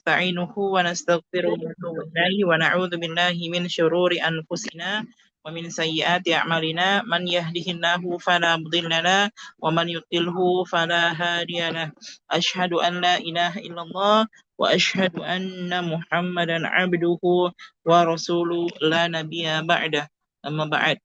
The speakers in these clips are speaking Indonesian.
ونستعينه ونستغفره ونتوب إليه ونعوذ بالله من شرور أنفسنا ومن سيئات أعمالنا من يهده الله فلا مضل له ومن يضلله فلا هادي له أشهد أن لا إله إلا الله وأشهد أن محمدا عبده ورسوله لا نبي بعده أما بعد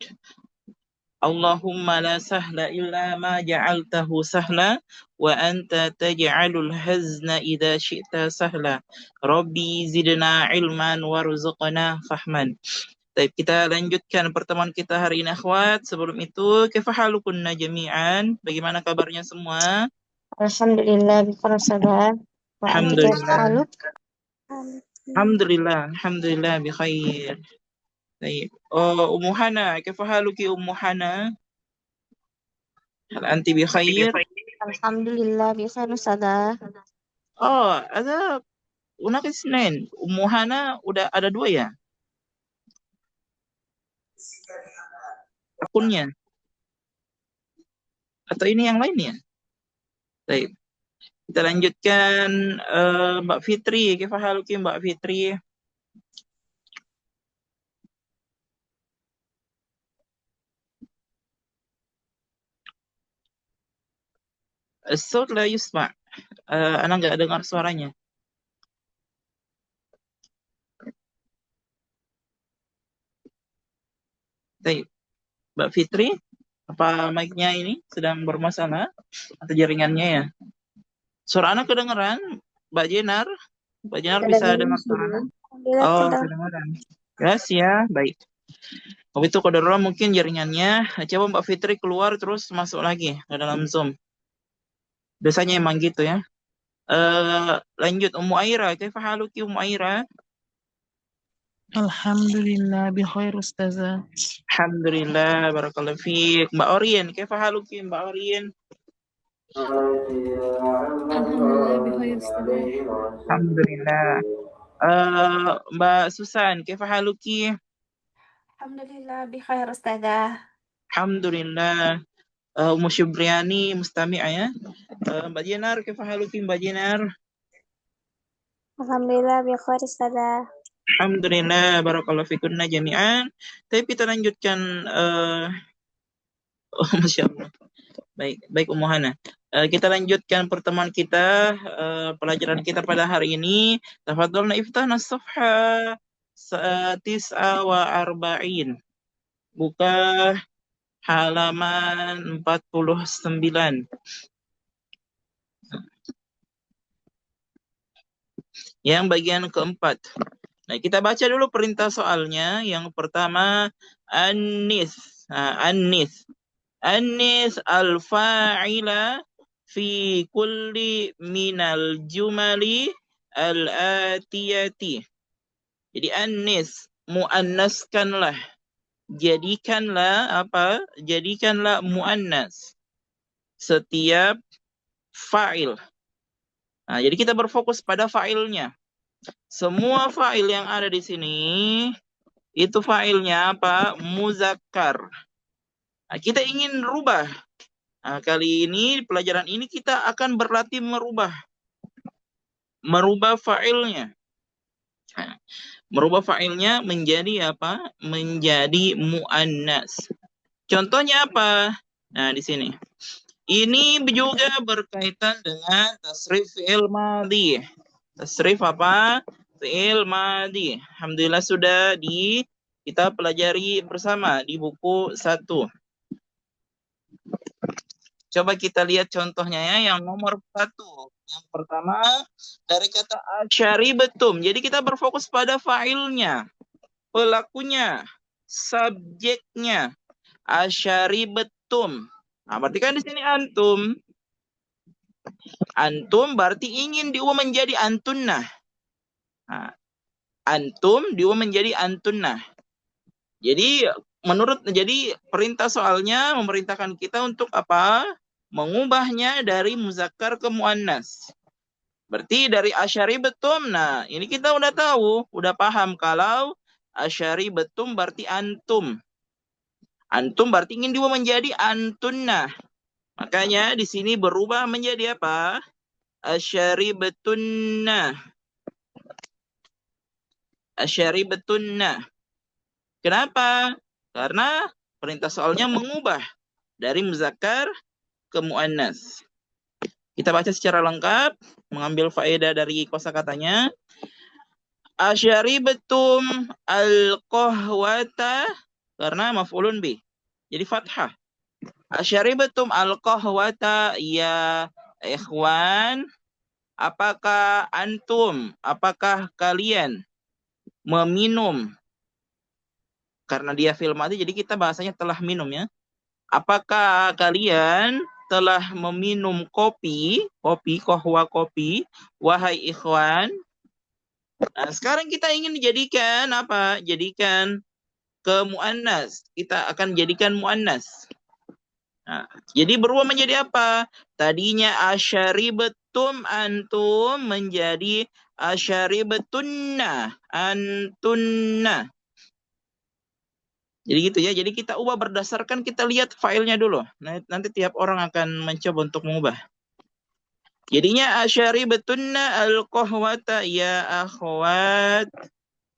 اللهم لا سهل إلا ما جعلته سهلا وأنت تجعل الحزن إذا شئت سهلا ربي زدنا علما وارزقنا فهما. Baik, kita lanjutkan pertemuan kita hari ini akhwat. Sebelum itu, kaifa halukunna jami'an? Bagaimana kabarnya semua? Alhamdulillah bikhair sabar. Wa anta Alhamdulillah. haluk? Alhamdulillah bikhair. Baik. Oh, Ummu Hana, kaifa haluki Ummu Hana? Hal anti bikhair? Alhamdulillah bikhair sabar. Oh, ada Unak Isnin. Ummu Hana udah ada 2 ya? Akunnya. Atau ini yang lainnya? Baik. Kita lanjutkan Mbak Fitri. Kaifa haluki Mbak Fitri? As-saut la yusma'. Ana nggak dengar suaranya. Baik. Mbak Fitri, apa mic-nya ini sedang bermasalah atau jaringannya ya? Suara anak kedengeran? Mbak Jenar? Mbak Jenar bisa dengar suara anak? Oh, kedengeran. Yes ya, baik. Kalau itu qadarullah mungkin jaringannya. Coba Mbak Fitri keluar terus masuk lagi ke dalam Zoom. Biasanya emang gitu ya. Lanjut Ummu Aira, kaifa haluki Ummu Aira? Alhamdulillah bi khair ustazah. Alhamdulillah, barakallahu fiik. Mbak Orien, kaifa haluki Mbak Orien? Alhamdulillah bi khair ustazah. Alhamdulillah. Mbak Susan, kaifa haluki? Alhamdulillah bi khair ustazah. Alhamdulillah. Ummu Syubriani mustami'ah ya. Mbak Jenar, kaifa haluki Mbak Jenar? Alhamdulillah bikhair sabar. Alhamdulillah, barakallahu fikunna jami'an. Tapi kita lanjutkan Masya Allah. Baik Ummu Hana. Kita lanjutkan pertemuan kita, pelajaran kita pada hari ini. Tafadhalna iftahna as-safha 49. Buka halaman 49. Yang bagian keempat. Nah, kita baca dulu perintah soalnya. Yang pertama, an-nis. An-nis. An-nis al-fa'ila fi kulli minal jumali al-atiyati. Jadi an-nis, muannaskanlah. Jadikanlah apa? Jadikanlah muannas setiap fa'il. Nah, jadi kita berfokus pada fa'ilnya. Semua fa'il yang ada di sini itu fa'ilnya apa? Muzakkar. Nah, kita ingin rubah. Nah, kali ini pelajaran ini kita akan berlatih merubah fa'ilnya. Nah, merubah fa'ilnya menjadi apa? Menjadi muannas. Contohnya apa? Nah, di sini. Ini juga berkaitan dengan tasrif fi'il madhi. Tasrif apa? Fi'il madhi. Alhamdulillah sudah kita pelajari bersama di buku 1. Coba kita lihat contohnya ya, yang nomor 1. Yang pertama dari kata asyaribatum. Jadi kita berfokus pada fa'ilnya, pelakunya, subjeknya. Asyaribatum. Nah, berarti kan di sini antum. Antum berarti ingin diubah menjadi antunnah. Nah, antum diubah menjadi antunnah. Jadi perintah soalnya memerintahkan kita untuk apa? Mengubahnya dari muzakkar ke muannas. Berarti dari asyaribatum. Nah, ini kita udah tahu, udah paham kalau asyaribatum berarti antum. Antum berarti ingin diubah menjadi antunnah. Makanya di sini berubah menjadi apa? Asyaribatunna. asyaribatunna. Kenapa? Karena perintah soalnya mengubah dari muzakkar ke muannas. Kita baca secara lengkap, mengambil faedah dari kosakatanya. Asyaribatum al-qahwata, karena maf'ulun bih. Jadi fathah. Asyaribatum al-qahwata ya ikhwan. Apakah antum, apakah kalian meminum? Karena dia fil madhi, jadi kita bahasanya telah minum ya. Apakah kalian telah meminum kopi, qahwa kopi, wahai ikhwan? Nah, sekarang kita ingin dijadikan apa? Jadikan ke muannas. Kita akan jadikan muannas. Nah, jadi berubah menjadi apa? Tadinya asyaribatum antum menjadi asyaribatunna antunna. Jadi gitu ya. Jadi kita ubah berdasarkan kita lihat filenya dulu. Nanti tiap orang akan mencoba untuk mengubah. Jadinya asyaribatunna al-qahwata ya akhwat.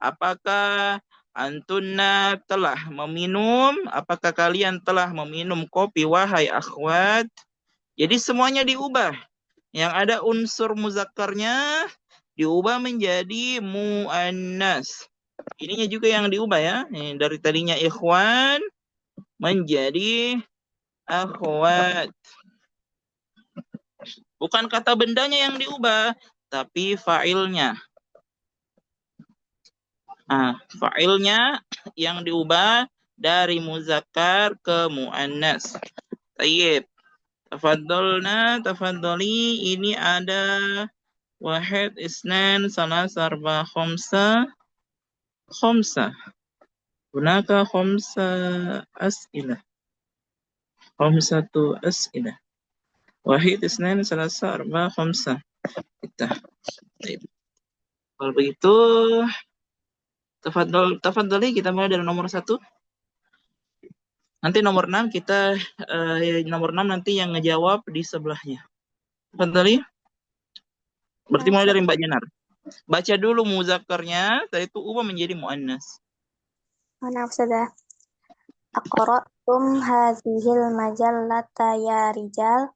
Apakah antunna telah meminum? Apakah kalian telah meminum kopi wahai akhwat? Jadi semuanya diubah. Yang ada unsur muzakkarnya diubah menjadi muannas. Ininya juga yang diubah ya. Dari tadinya ikhwan menjadi akhwat. Bukan kata bendanya yang diubah, tapi fa'ilnya. Nah, fa'ilnya yang diubah dari muzakkar ke muannas. Tayyib. Tafadholi, ini ada wahid, isnan, salasa, arba, khamsa. Hunaka khamsa as'ilah. Khamsatu as'ilah. Wahid, isnan, salasa, arba, khamsa. Tayyib. Kalau begitu, tafadholi kita mulai dari nomor 1. Nanti nomor 6 kita nomor 6 nanti yang ngejawab di sebelahnya. Tafadholi. Berarti mulai dari Mbak Jenar. Baca dulu muzakkarnya, setelah itu ubah menjadi muannas. Mana sudah? Aqra'tum hadhil majallata ya rijal.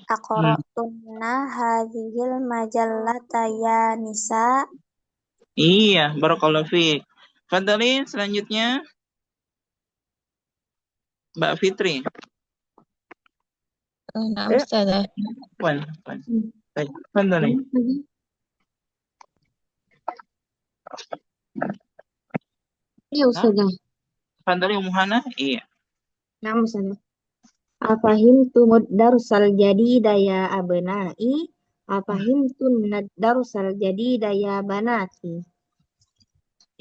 Aqra'tumna hadhil majallata ya nisa. Iya, barakallahu fiik. Tafadholi selanjutnya Mbak Fitri. Nah, Ustazah. Puan. Baik, tafadholi. Iya, Ustazah. Tafadholi Ummu Hana. Iya. Nah, Ustazah. Afahimtum darsal jadida ya abnai. Afahimtum darsal jadida ya banati.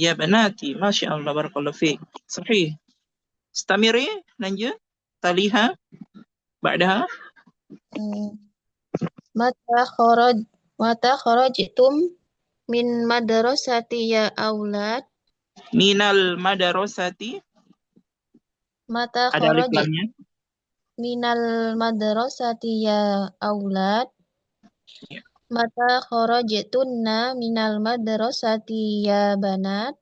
Ya banati, Masya Allah, barakallahu fiik. Sahih. Istamiri, lanjut. Taliha, ba'daha. Mata kharajtum min madrasati ya aulad. Minal madarosati. Mata Ada alif kharajtum lamnya. minal madrasati ya aulad. Ya. Mata kharajtunna minal madrasati ya banat.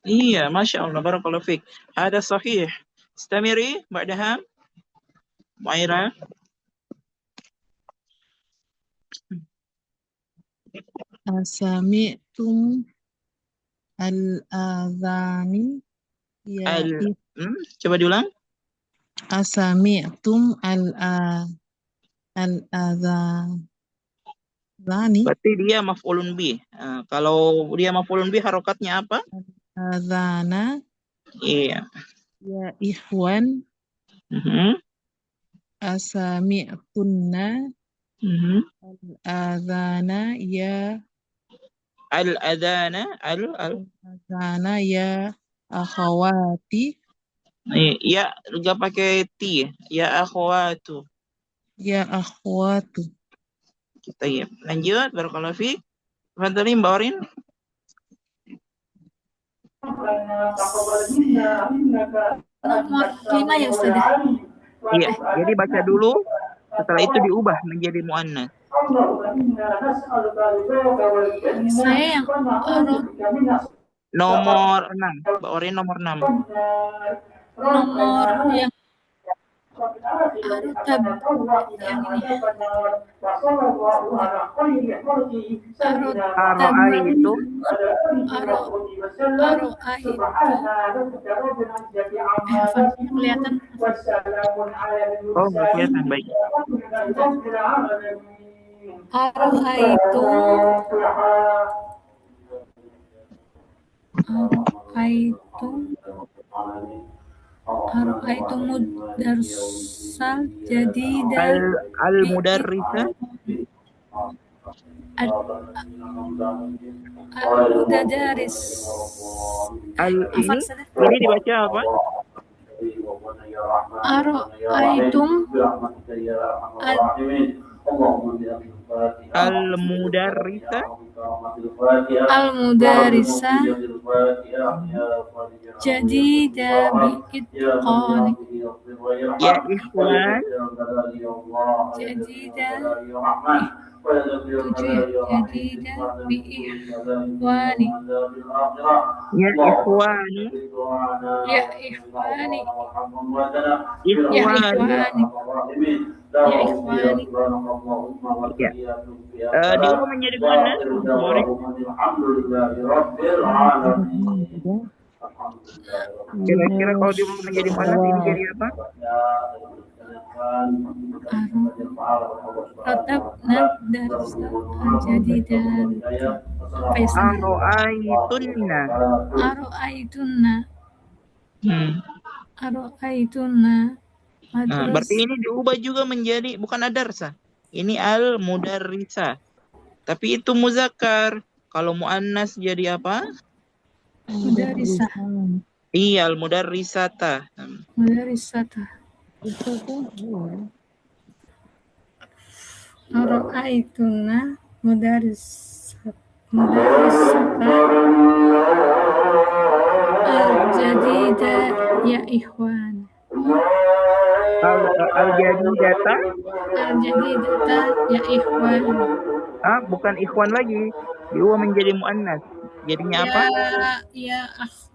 Iya, Masya Allah, barakallahu fiik. Ada sahih. Istamiri, ba'daha. Mu'aira. Asami'tum al-adhani ya Coba diulang. Asami'tum al-adhani. Berarti dia maf'ulun bih. Kalau dia maf'ulun bih harokatnya apa? Adhana Iya. ya ikhwan. Asami'tunna al-adhana ya al-adhana ya akhawati. Ya, enggak pakai ti. Ya akhwatu. Ya akhwatu. Kita lanjut, barakallahu fiik. Fadhali Mbak Orin. Nomor 5 ya Ustazah. Iya, jadi baca dulu. Setelah itu diubah menjadi muannas. Saya yang Nomor 6. Mbak Orin nomor 6. Nomor yang Arutab yang ini. Aro'aitu. Kelihatan. Oh, nggak kelihatan. Baik. Aro'aitum darsal jadidan Al-mudarrisa. al-mudadaris. Ini dibaca apa? Aro'aitum Al-mudarrisa. al-mudarrisa jadida bi'itqani. Ya ikhwan. Jadida jadida bi'ihwani. Ya ikhwani. Ya ikhwani. Ikhwani. Ya ikhwani. Ya. Diubah menjadi muannas. Sorry. Kira-kira kalau diubah menjadi muannas ini jadi apa? Rotabna darsal jadidan. Aro'aitunna. Aro'aitunna. Aro'aitunna. Nah, berarti ini diubah juga menjadi bukan adarsa. Ini al-mudarrisa. Tapi itu muzakkar. Kalau muannas jadi apa? Mudarrisah. Iya, al-mudarrisata. Mudarrisata. Aro'aitunna mudarrisata al-jadida ya ikhwan. Al-jadidata. Al-jadidata ya ikhwan. Bukan ikhwan lagi. Diubah menjadi muannas. Jadinya apa? Ya akhwat.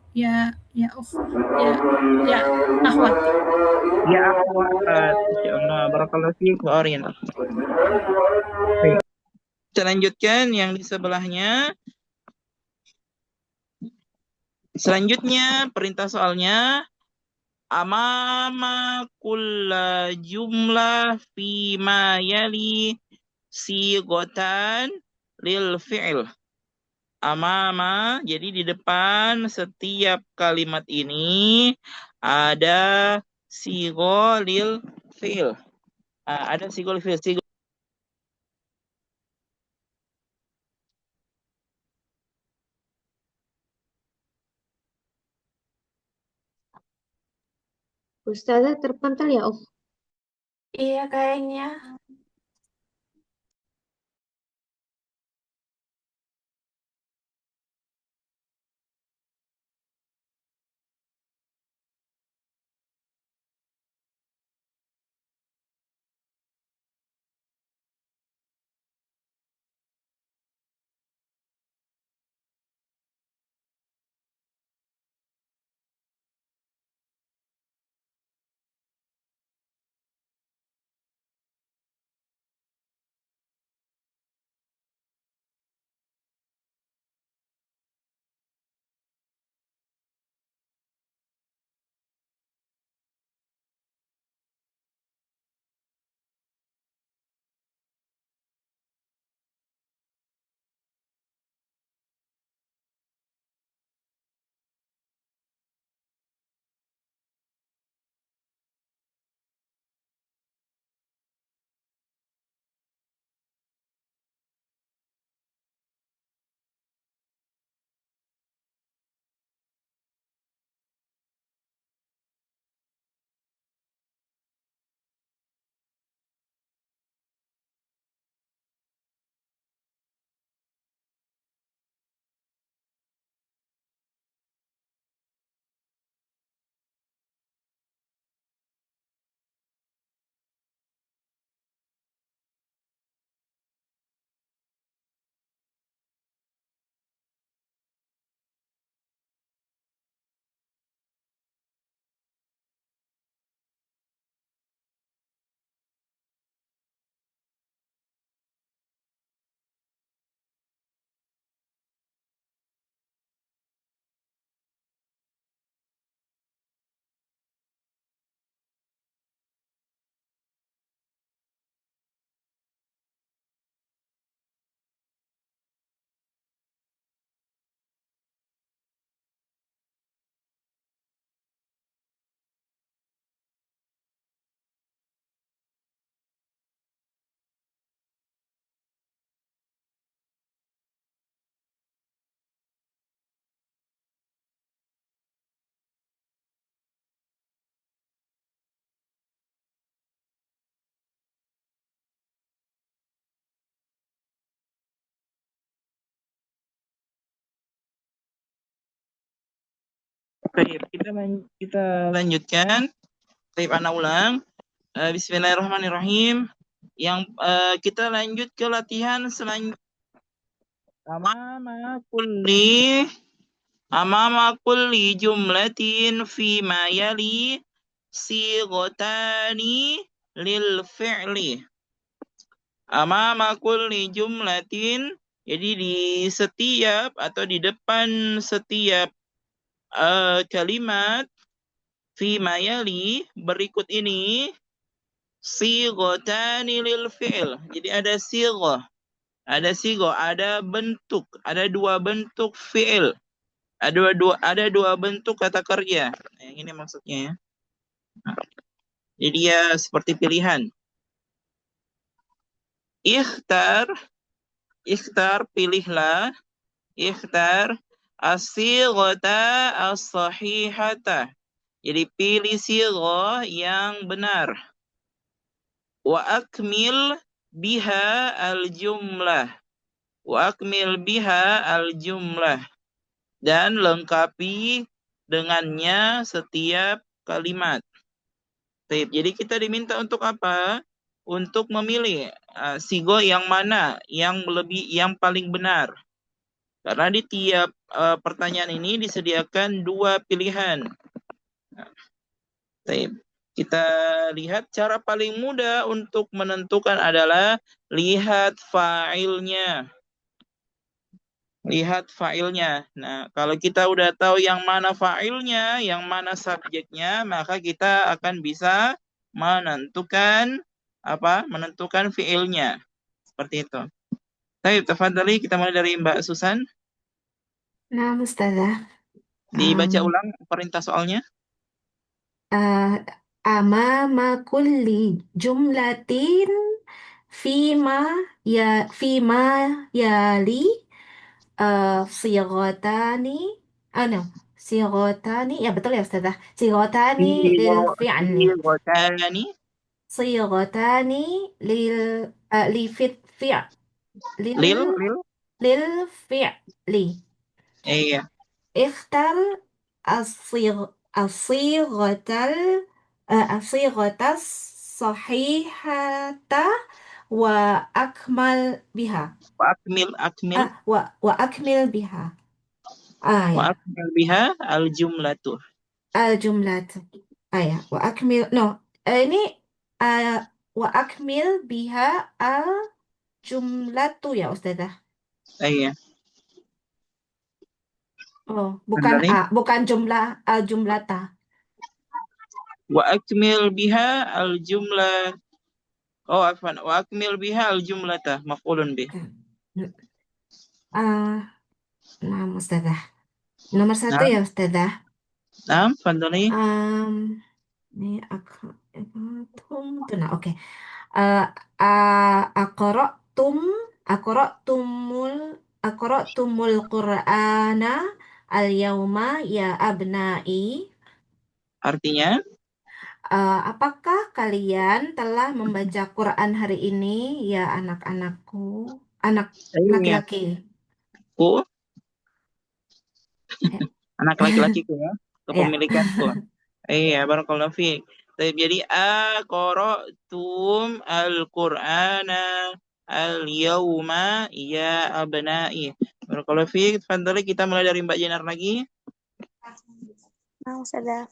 Ya akhwat. Insyaallah. Barakallahu fiik wa arin. Kita lanjutkan yang di sebelahnya. Selanjutnya perintah soalnya amama kulla jumlah fi ma yali sigotan lil fi'il. Amama, jadi di depan setiap kalimat ini ada sigo lil fi'il. Ada sigo lil fi'il. Ustazah terpantal ya, Iya kayaknya. Baik, kita lanjutkan. Baik, ana ulang. Bismillahirrahmanirrahim. Yang kita lanjut ke latihan selanjutnya. Amama kulli jumlatin fi ma yali sigotani lil fi'li. Amama kulli jumlatin, jadi di setiap atau di depan setiap kalimat fi ma yali berikut ini sigotani lil fi'l. Jadi ada sigoh, ada bentuk, ada dua bentuk fi'il. Ada dua bentuk kata kerja. Nah, yang ini maksudnya ya. Jadi dia seperti pilihan. Ikhtar, pilihlah. Ikhtar as-sighata as-sahihata. Jadi pilih sighah yang benar. Wa akmil biha al-jumlah. Dan lengkapi dengannya setiap kalimat. Jadi kita diminta untuk apa? Untuk memilih sigo yang mana yang paling benar. Karena di tiap pertanyaan ini disediakan dua pilihan. Kita lihat cara paling mudah untuk menentukan adalah lihat fa'ilnya. Nah, kalau kita udah tahu yang mana fa'ilnya, yang mana subjeknya, maka kita akan bisa menentukan fi'ilnya. Seperti itu. Baik, tafadhali, kita mulai dari Mbak Susan. Nah, Ustazah. Dibaca ulang perintah soalnya. Amama kulli jumlatin fima yali sighatani sighatani, ya betul ya Ustazah, sighatani lil fi'li Sighatani. sighatani lil li fit fi' Lil. lil fi'li. Iya. اختر الصيغة الصحيحة وأكمل بها وأكمل بها وأكمل بها الجملة. الجملة وأكمل ini وأكمل بها الجملة ya Ustazah. Iya. Bukan jumlata. Wa akmil biha al-jumlah. Oh, afwan. Wa akmil biha al-jumlata maf'ulun bih. Nah, Ustazah. Nomor 1 ya Ustazah. Nah, fadhali. Ini oke. Aqra'tumul Qur'ana al-yauma ya abna'i. Artinya? Apakah kalian telah membaca Quran hari ini ya anak-anakku, anak laki-laki? Anak laki-lakiku ya, kepemilikanku. Iya, barakallahu fiik. Jadi aqra'tum al-Qur'ana al-yauma ya abna'i. Barakallahu fiik. Fadhali, kita mulai dari Mbak Jenar lagi. Sudah.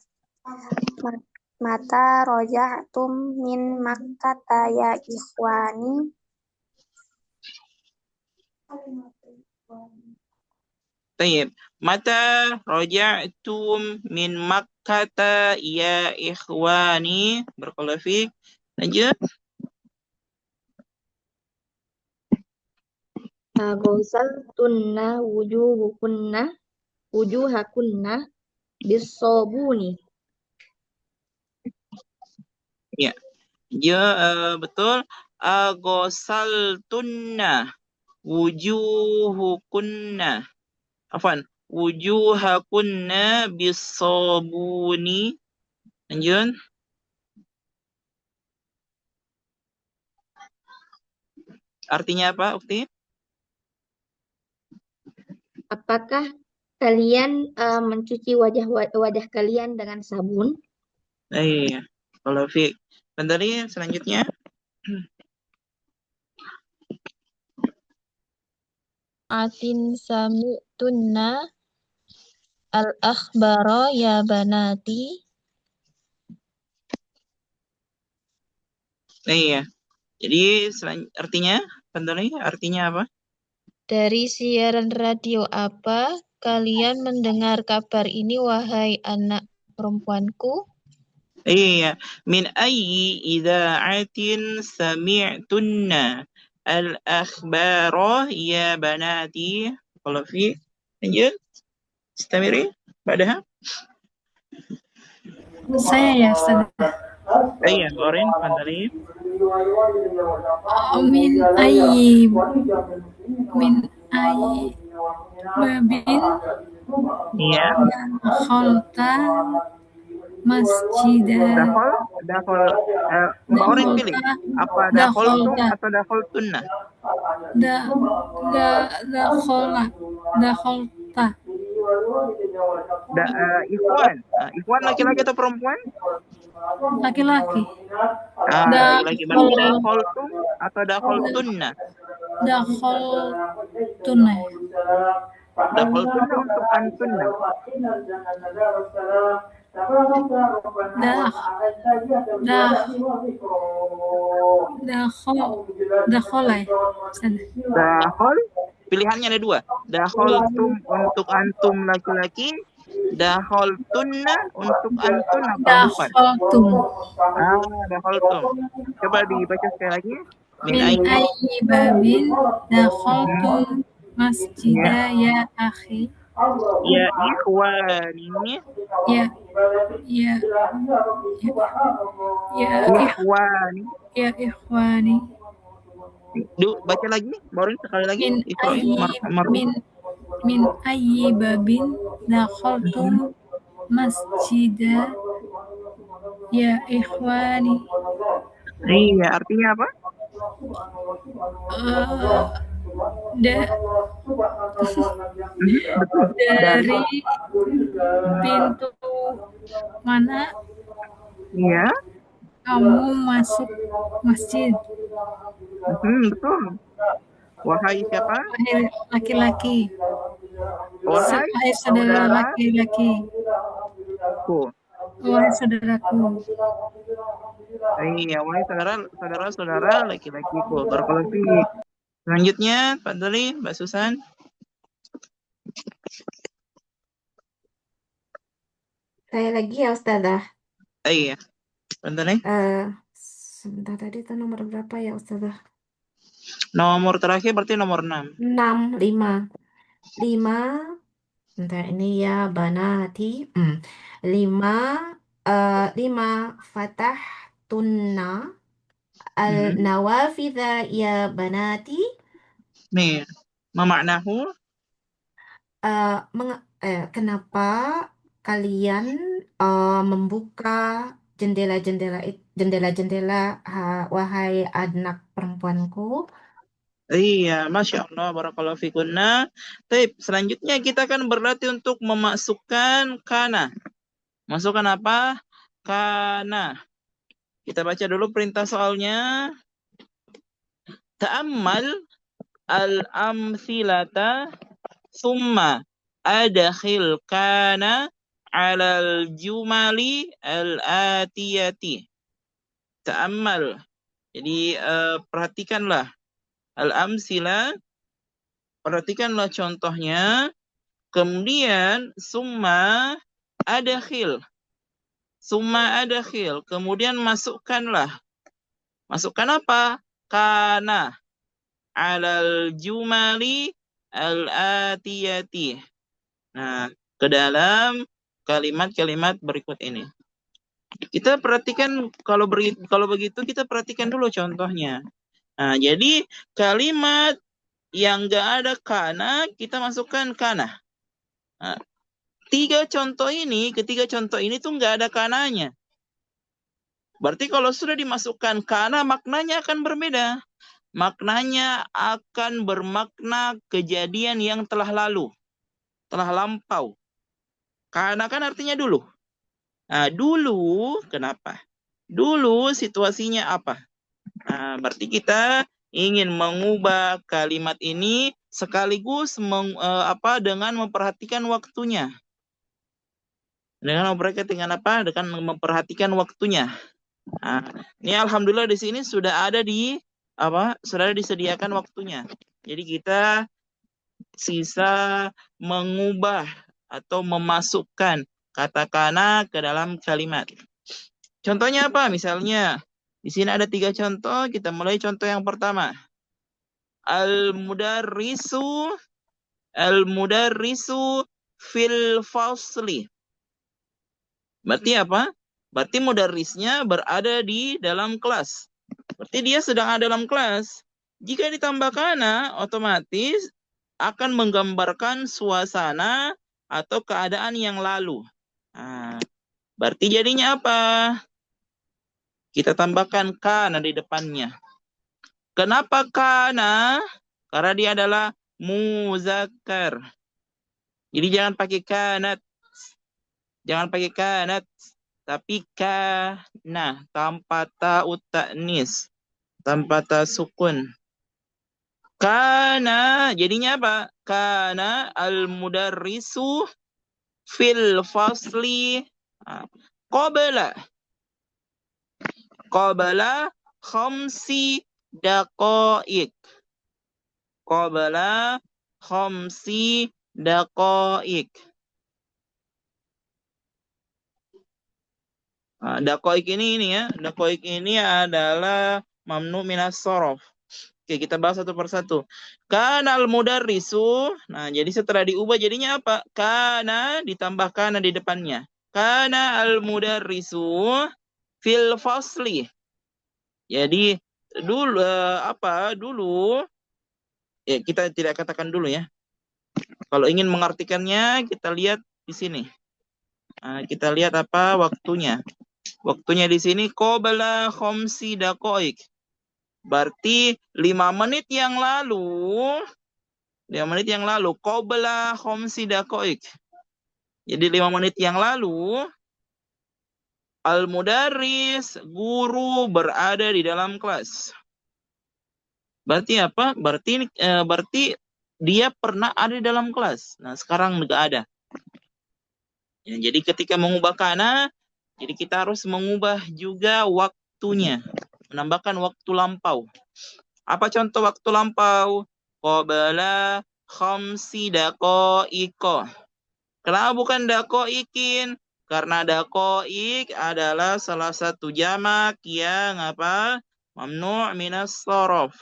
Mata roja'tum min Makkah ya ikhwani. Tayyib. Mata raja'tum min Makkah ya ikhwani. Barakallahu fiik. Lanjut. Ghasaltunna wujuhakunna bisobuni. Ya. Betul. Ghasaltunna wujuhukunna. Afwan. Wujuhakunna bisobuni. Lanjut. Artinya apa, Ukti? Apakah Kalian mencuci wajah kalian dengan sabun. Iya. Kalau fi. Bentar selanjutnya. Atin sami'tunna al-akhbara ya banati. Iya. Jadi artinya, artinya apa? Dari siaran radio apa kalian mendengar kabar ini, wahai anak perempuanku? Iya. Min ayyi idha'atin sami'tunna al-akhbara ya banati. Kalau fi. Lanjut. Istamiri. Badaha. Saya ya, Ustaz. Iya, Orin, Fandari. Min ayyi babin Iya. dakhalta masjidah. Dakhol. Mbak Orin pilih. Apa dakholtum atau dakholtunna? Dakhalta. Ikhwan. Ikhwan laki-laki atau perempuan? Laki-laki. Laki-laki. Berarti dakholtum atau dakholtunna? Dakhaltunna. Dakholtunna untuk antunna. Dakholai. Dakhol. Pilihannya ada dua. Dakholtum untuk antum laki-laki. Dakholtunna untuk antun apa bukan? Dakhaltum. Dakholtum. Coba dibaca sekali lagi. Min ayyi babin dakhaltum masjidah ya akhi. Ya ikhwani. Ikhwani. Ya ikhwani. Baca lagi, baru sekali lagi. Min ayyi babin dakhaltum masjidah ya ikhwani. Iya, artinya apa? Dari pintu mana Iya. kamu masuk masjid? Betul. Wahai siapa? Wahai laki-laki. Wahai saudara laki-laki. Wahai saudaraku. Iya, wahai saudara laki-lakiku. Barakallahu fiik. Selanjutnya, Pak Dali, Mbak Susan. Saya lagi ya, Ustazah. Iya. Pak Dali. Sebentar, tadi itu nomor berapa ya, Ustazah? Nomor terakhir berarti nomor 6. 5. Bentar, ini ya, banati. 5 fatah tunna al-nawafidha ya banati. Nih, memaknahu. Kenapa kalian membuka jendela-jendela wahai anak perempuanku? Iya, Masya Allah, barakallahu fikunna. Baik, selanjutnya kita akan berlatih untuk memasukkan kana. Masukkan apa? Kana. Kita baca dulu perintah soalnya. Ta'ammal al-amthilata thumma adkhil kana alal jumali al-atiyati. Ta'ammal. Jadi perhatikanlah. Al-amsila, perhatikanlah contohnya. Kemudian summa adkhil. Kemudian masukkanlah. Masukkan apa? Kana alal jumali al-atiyati. Nah, ke dalam kalimat-kalimat berikut ini. Kita perhatikan kalau begitu kita perhatikan dulu contohnya. Nah, jadi kalimat yang nggak ada kana, kita masukkan kana. Nah, ketiga contoh ini tuh nggak ada kananya. Berarti kalau sudah dimasukkan kana, maknanya akan berbeda. Maknanya akan bermakna kejadian yang telah lalu. telah lampau. Kana kan artinya dulu. Nah, dulu kenapa? Dulu situasinya apa? Nah, berarti kita ingin mengubah kalimat ini sekaligus dengan memperhatikan waktunya. Dengan memperhatikan apa? Dengan memperhatikan waktunya. Nah, ini alhamdulillah di sini sudah ada sudah disediakan waktunya. Jadi kita sisa mengubah atau memasukkan kata kana ke dalam kalimat. Contohnya apa? Misalnya di sini ada 3 contoh. Kita mulai contoh yang pertama. Al-mudarrisu fil fasli. Berarti apa? Berarti mudarrisnya berada di dalam kelas. Berarti dia sedang ada dalam kelas. Jika ditambah kana, otomatis akan menggambarkan suasana atau keadaan yang lalu. Nah, berarti jadinya apa? Kita tambahkan kana di depannya. Kenapa kana? Karena dia adalah muzakkar. Jadi jangan pakai kanat. Jangan pakai kanat, tapi kana tanpa ta'ut ta'nis, tanpa ta sukun. Kana jadinya apa? Kana al-mudarrisu fil fasli qabla khamsi daqa'iq. Qabla khamsi daqa'iq. Daqa'iq ini ya. Daqa'iq ini adalah mamnu minas shorof. Oke, kita bahas satu persatu. Kana al-mudarrisu. Nah, jadi setelah diubah jadinya apa? Kana ditambah kana di depannya. Kana al-mudarrisu fil fasli. Jadi dulu dulu ya kita tidak katakan dulu ya. Kalau ingin mengartikannya kita lihat di sini. Nah, kita lihat apa waktunya. Waktunya di sini qabla khamsi daqa'iq. Berarti 5 menit yang lalu qabla khamsi daqa'iq. Jadi 5 menit yang lalu al-mudarris, guru berada di dalam kelas. Berarti apa? Berarti dia pernah ada di dalam kelas. Nah, sekarang enggak ada. Ya, jadi ketika mengubah kana, jadi kita harus mengubah juga waktunya. Menambahkan waktu lampau. Apa contoh waktu lampau? Qabla khamsi daqa'iqa. Kenapa bukan daqa'iqin? Karena daqa'iq adalah salah satu jamak yang apa? Mamnu' minas shorof.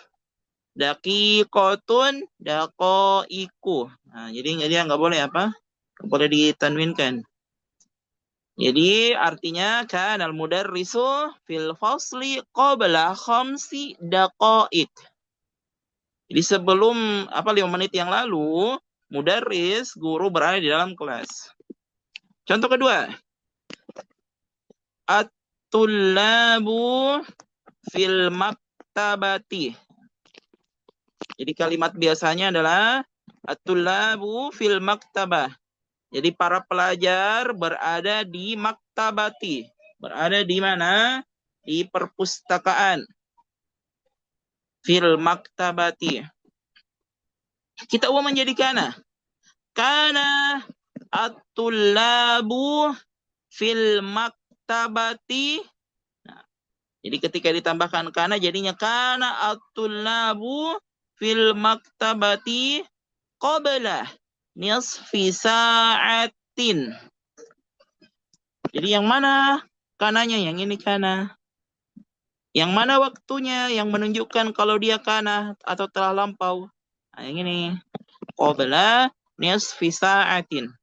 Daqiqatun daqa'iqu. Nah, jadi nggak boleh apa? Nggak boleh ditanwinkan. Jadi artinya kan al-mudarrisu fil fasli qabla khamsi daqa'iq. Jadi sebelum 5 menit yang lalu, mudarris, guru berada di dalam kelas. Contoh kedua. At-tullabu fil maktabati. Jadi kalimat biasanya adalah at-tullabu fil maktabah. Jadi para pelajar berada di maktabati. Berada di mana? Di perpustakaan. Fil maktabati. Kita ubah menjadi kana. Kana at-tullabu fil maktabati. Nah, jadi ketika ditambahkan kana jadinya kana at-tullabu fil maktabati qabla nisfi sa'atin. Jadi yang mana kananya? Yang ini kana. Yang mana waktunya yang menunjukkan kalau dia kana atau telah lampau? Nah, yang ini. Qabla nisfi sa'atin.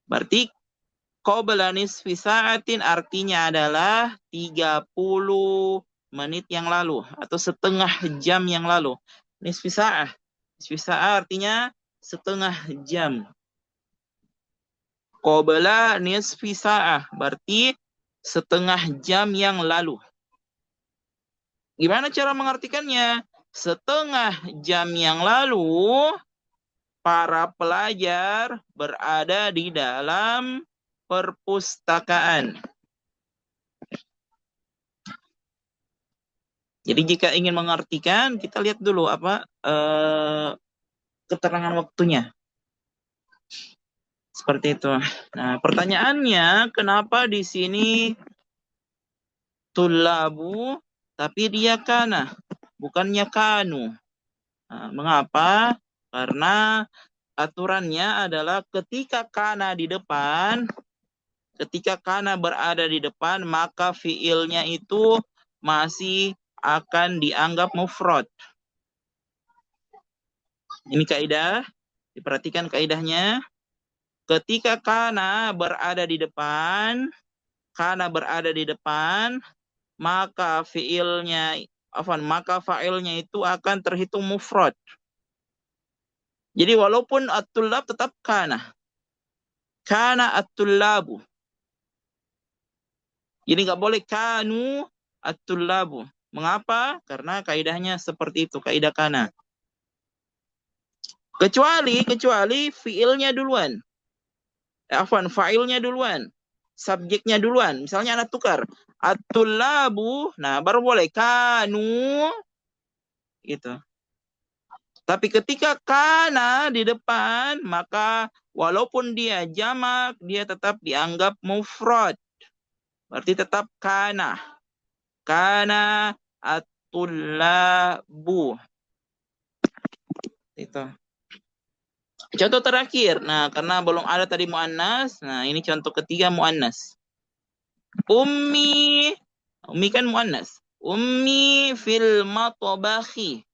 Berarti qabla nisfi sa'atin artinya adalah 30 menit yang lalu atau setengah jam yang lalu. Nisfi sa'ah. Nisfi sa'ah artinya setengah jam. Qabla nisfi sa'ah berarti setengah jam yang lalu. Gimana cara mengartikannya? Setengah jam yang lalu para pelajar berada di dalam perpustakaan. Jadi jika ingin mengartikan, kita lihat dulu apa keterangan waktunya. Seperti itu. Nah, pertanyaannya, kenapa di sini tullabu, tapi dia kana, bukannya kanu? Nah, mengapa? Karena aturannya adalah ketika kana di depan, ketika kana berada di depan, maka fiilnya itu masih akan dianggap mufrad. Ini kaidah, diperhatikan kaidahnya. Ketika kana berada di depan, maka maka fa'ilnya itu akan terhitung mufrad. Jadi walaupun at-tullab tetap kana at-tullabu. Jadi nggak boleh kanu at-tullabu. Mengapa? Karena kaidahnya seperti itu, kaidah kana. Kecuali fiilnya duluan. Fa'ilnya duluan. Subjeknya duluan. Misalnya anak tukar. At-tullabu. Nah, baru boleh kanu. Gitu. Tapi ketika kana di depan, maka walaupun dia jamak, dia tetap dianggap mufrad. Berarti tetap kana. Kana at-tullabu. Itu. Contoh terakhir. Nah, karena belum ada tadi muannas. Nah, ini contoh ketiga muannas. Ummi kan muannas. Ummi fil matbakhi.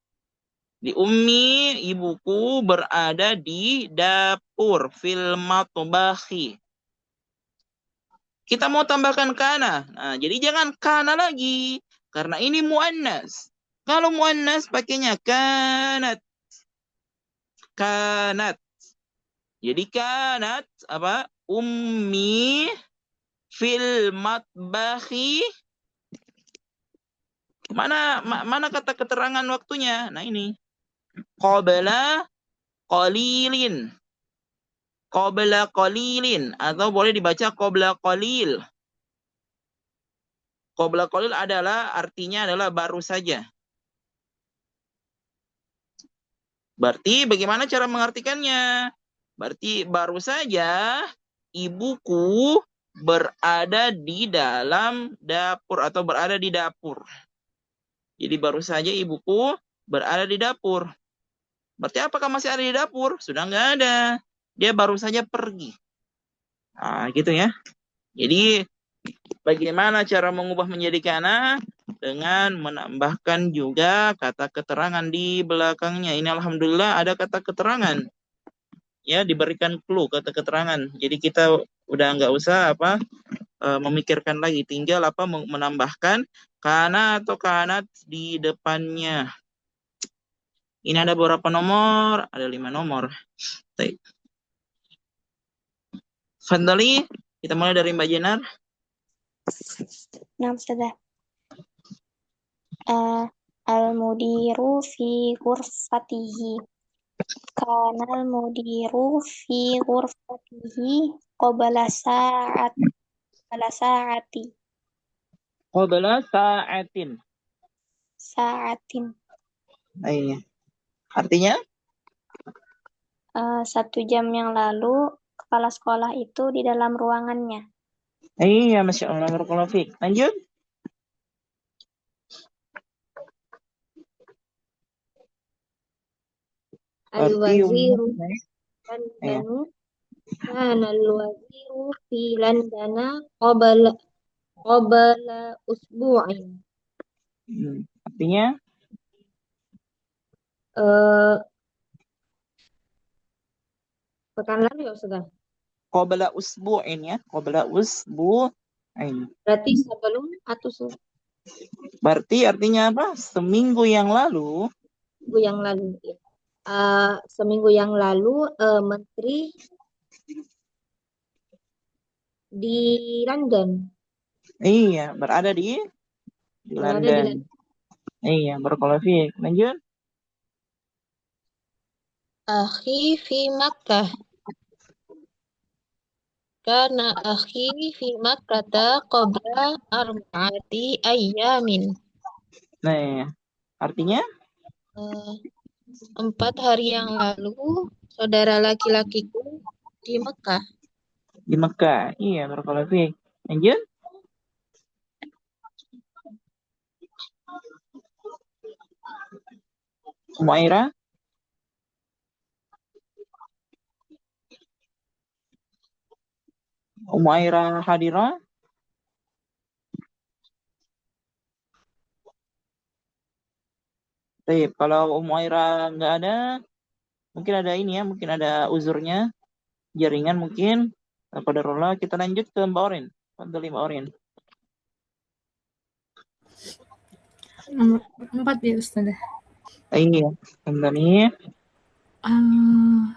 Di ummi, ibuku berada di dapur. Fil matbakhi. Kita mau tambahkan kana. Nah, jadi jangan kana lagi. Karena ini muannas. Kalau muannas pakainya kanat. Kanat. Jadi kanat apa? Ummi fil matbakhi. Mana kata keterangan waktunya? Nah ini. Qabla qalilin. Qabla qalilin. Atau boleh dibaca qabla qalil. Qabla qalil artinya adalah baru saja. Berarti bagaimana cara mengartikannya? Berarti baru saja ibuku berada di dalam dapur atau berada di dapur. Jadi baru saja ibuku berada di dapur. Berarti apakah masih ada di dapur? Sudah nggak ada. Dia baru saja pergi. Nah, gitu ya. Jadi bagaimana cara mengubah menjadi kana? Dengan menambahkan juga kata keterangan di belakangnya. Ini alhamdulillah ada kata keterangan. Ya, diberikan clue kata keterangan. Jadi kita udah nggak usah memikirkan lagi. Tinggal menambahkan kana atau kanat di depannya. Ini ada beberapa nomor, ada 5 nomor. Baik. Fadli, kita mulai dari Mbak Jenar. Nah, Ustazah. Al-mudiru fi ghurfatihi. Kana al-mudiru fi ghurfatihi qabla sa'ati. Qabla sa'atin. Sa'atin. Iya. Artinya? 1 jam yang lalu, kepala sekolah itu di dalam ruangannya. Iya, Masya Allah. Barakallahu fiik. Lanjut. Al-waziru Landanu kana al-waziru fi Landana qabla usbu'in. Artinya? Pekan lalu ya Ustazah. Qabla usbu'in ya. Qabla usbu'in. Berarti sebelum atau Berarti artinya apa? Seminggu yang lalu. seminggu yang lalu. Ya. Seminggu yang lalu menteri di London. Iya, berada di London. Iya, barakallahu fiik. Lanjut. akhi fi Makkah. Kana akhi fi Makkata qabla arba'ati ayyamin. Nah, artinya 4 hari yang lalu saudara laki-lakiku di Mekah. di Mekah. Iya, barakallahu fiik. Lanjut. Muaira. Muaira hadirah. Baik, kalau Muaira nggak ada, mungkin ada ini ya, mungkin ada uzurnya, jaringan mungkin. Qadarullah, kita lanjut ke Mbak Orin. Fadhali Mbak Orin. Nomor 4 ya Ustazah. Iya, fadhali. Al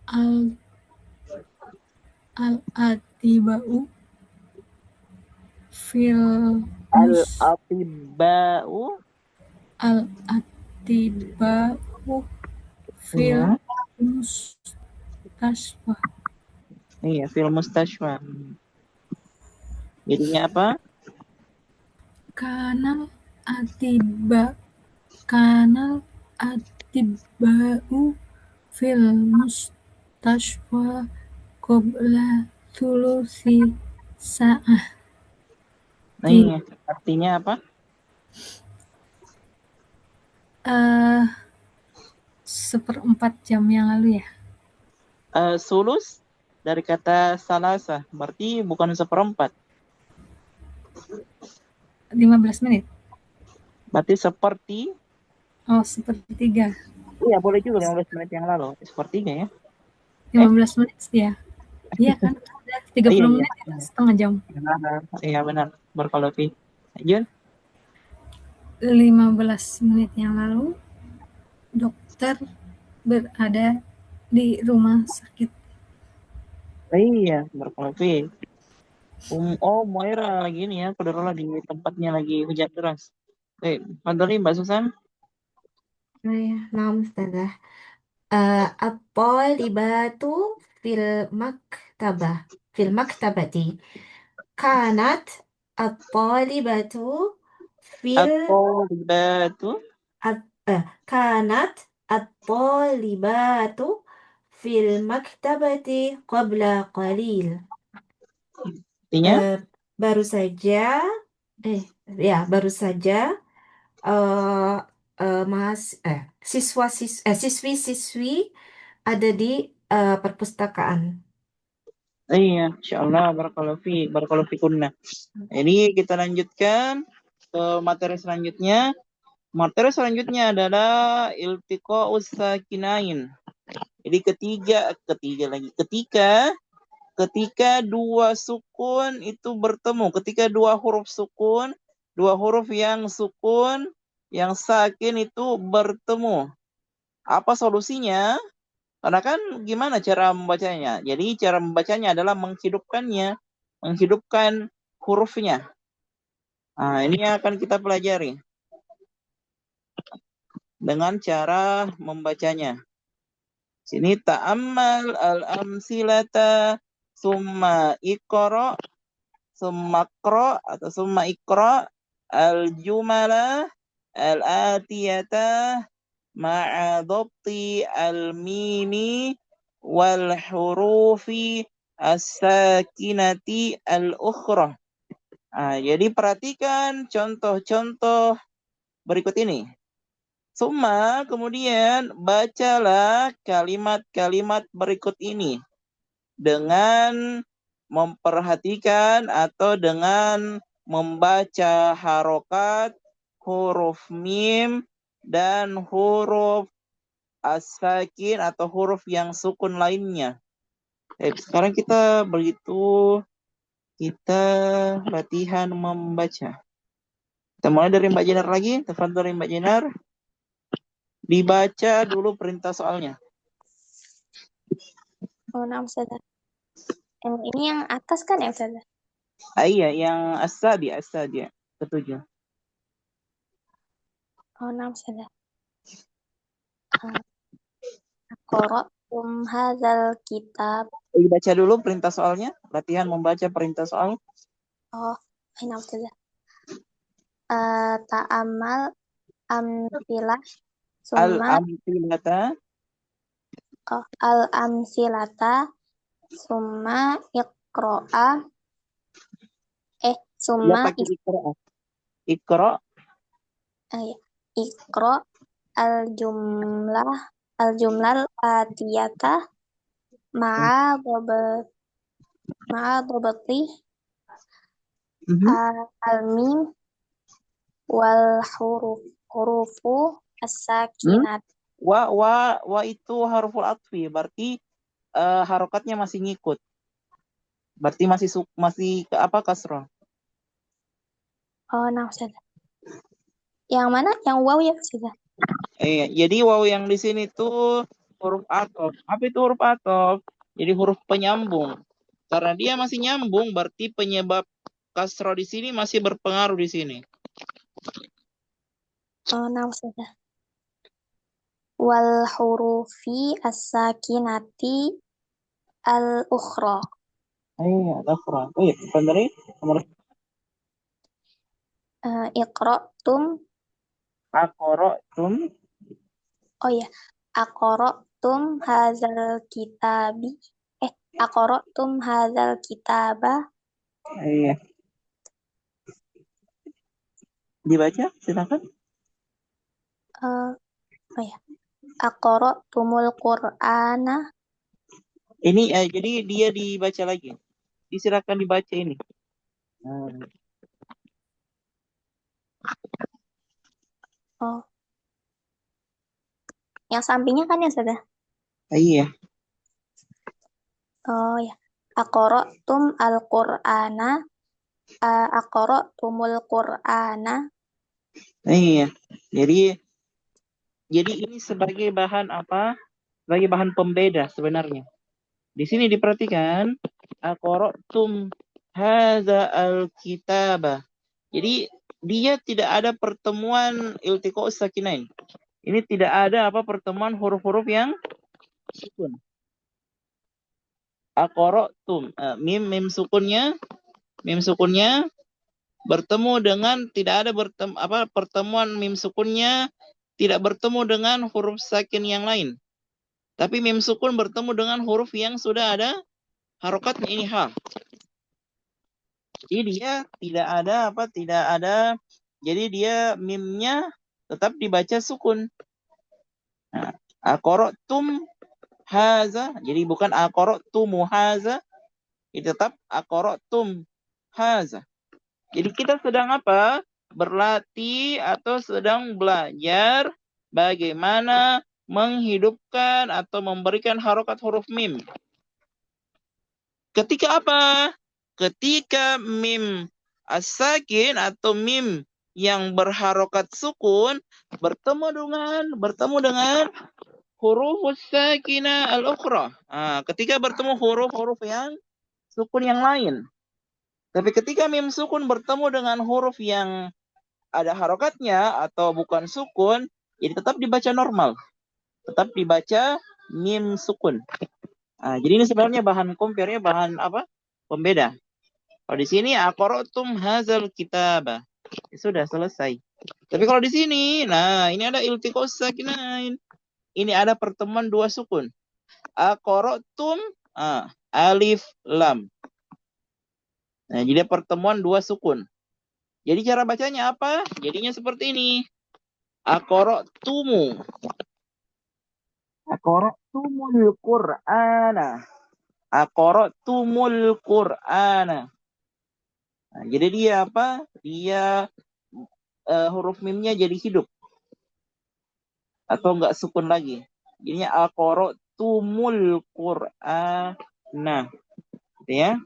al al-atiba'u fil Al-atiba'u. al-atiba'u fil Iya, mustasfa. iya, fil mustashfa. Jadinya apa? Kanal atiba kanal atiba'u fil mustasfa qabla thuluthi sa'ah. Nah, ini artinya apa? Seperempat jam yang lalu ya. Sulus dari kata salasa, berarti bukan seperempat. 15 menit. Berarti seperti. Oh, sepertiga. Iya, boleh juga 15 menit yang lalu. Sepertiga ya. 15 menit ya. Iya kan? 30 Iya, menit itu setengah jam. Iya benar. Barakallahu fiik. Lanjut. 15 menit yang lalu dokter berada di rumah sakit. Iya, barakallahu fiik. Oh, Moira lagi ini ya, Qadarullah di tempatnya lagi hujan deras. Fadhali Mbak Susan. Nah, Ustazah. At-talibatu fil maktabah. Fil maktabati. Kanat at-talibatu fil At-talibatu. kanat at-talibatu fil maktabati qabla qalil. Artinya? Baru saja baru saja siswi-siswi ada di perpustakaan. Iya, insyaallah barakallahu fiik, barakallahu fikunna. Ini kita lanjutkan ke materi selanjutnya. Materi selanjutnya adalah iltiqa'us sakinain. Jadi ketika dua sukun itu bertemu, ketika dua huruf sukun, dua huruf yang sukun, yang sakin itu bertemu. Apa solusinya? Karena kan gimana cara membacanya? Jadi cara membacanya adalah menghidupkan hurufnya. Nah, ini akan kita pelajari dengan cara membacanya. Sini ta'ammal al-amsilata summa iqra, summa qra atau summa iqra al-jumala al-atiyata ma'a dhabti al-mimi wal hurufi as-sakinati al-ukhra. Jadi perhatikan contoh-contoh berikut ini. Summa, kemudian bacalah kalimat-kalimat berikut ini dengan memperhatikan atau dengan membaca harokat huruf mim dan huruf as-sakin atau huruf yang sukun lainnya. Sekarang kita latihan membaca. Kita mulai dari Mbak Jenar lagi. Tafadhol Mbak Jenar. Dibaca dulu perintah soalnya. Oh, nah, Ustazah. Ini yang atas kan ya, Ustazah? Iya, yang as-sadia, ketujuh. Oh, nah, Ustazah. Qara'tum hadzal kitab. Baca dulu perintah soalnya. Latihan membaca perintah soal. Oh, ini saja. Ta'amal amsilah summa Al-amthilata. al-amsilata summa iqra'a Ya summa pakai ikra. Ikra. iqra al-jumlah atiyata ma'a dhabati al-mim wal hurufu as-sakinat. Wa itu harful atfi, berarti harokatnya masih ngikut. Berarti masih ke apa kasrah? Oh, nah, Ustazah. Yang mana? Yang waw ya, Ustazah? Jadi waw yang di sini tuh huruf athof. Apa itu huruf athof? Jadi huruf penyambung. Karena dia masih nyambung, berarti penyebab kasrah di sini masih berpengaruh di sini. Oh, nah, Ustazah. Wal hurufi as-sakinati al-ukhra. Kasrah. Benar nomor Iqra'tum. Aqra'tum. Oh ya, aqra'tum hadzal kitabi. Aqra'tum hadzal kitaba. Iya. Dibaca, silakan. Oh ya, aqra'tumul Qur'ana. Ini jadi dia dibaca lagi. Silakan dibaca ini. Oh. Yang sampingnya kan ya, Ustazah? Iya. Oh ya. Aqra'tum al-Qur'ana. Aqra'tumul Qur'ana. Iya. Jadi ini sebagai bahan apa? Sebagai bahan pembeda sebenarnya. Di sini diperhatikan aqra'tum hadza al-kitaba. Jadi dia tidak ada pertemuan iltiqa'us sakinain. Ini tidak ada pertemuan huruf-huruf yang sukun. Aqra'tum mim sukunnya bertemu dengan tidak ada pertemuan mim sukunnya tidak bertemu dengan huruf sakin yang lain. Tapi mim sukun bertemu dengan huruf yang sudah ada harokatnya, ini ha. Jadi dia tidak ada jadi dia mimnya tetap dibaca sukun. Nah, aqra'tum haza, jadi bukan aqra'tumu haza, itu tetap aqra'tum haza. Jadi kita sedang apa? Berlatih atau sedang belajar bagaimana menghidupkan atau memberikan harokat huruf mim. Ketika apa? Ketika mim as-sakin atau mim yang berharokat sukun bertemu dengan huruf sakinah al-ukhra. Ketika bertemu huruf-huruf yang sukun yang lain. Tapi ketika mim sukun bertemu dengan huruf yang ada harokatnya atau bukan sukun, jadi tetap dibaca normal. Tetap dibaca mim sukun. Jadi ini sebenarnya bahan compare-nya bahan apa? Pembeda. Kalau di sini aqra'tum hadzal kitaba. Sudah selesai. Tapi kalau di sini, nah ini ada iltiqa'us sakinain. Ini ada pertemuan dua sukun. Aqra'tum alif lam. Nah, jadi pertemuan dua sukun. Jadi cara bacanya apa? Jadinya seperti ini. Aqra'tumul Qur'ana. Aqra'tumul Qur'ana. Nah, jadi dia apa? Dia huruf mimnya jadi hidup. Atau enggak sukun lagi. Jadinya aqra'tumul Qur'ana. Gitu ya.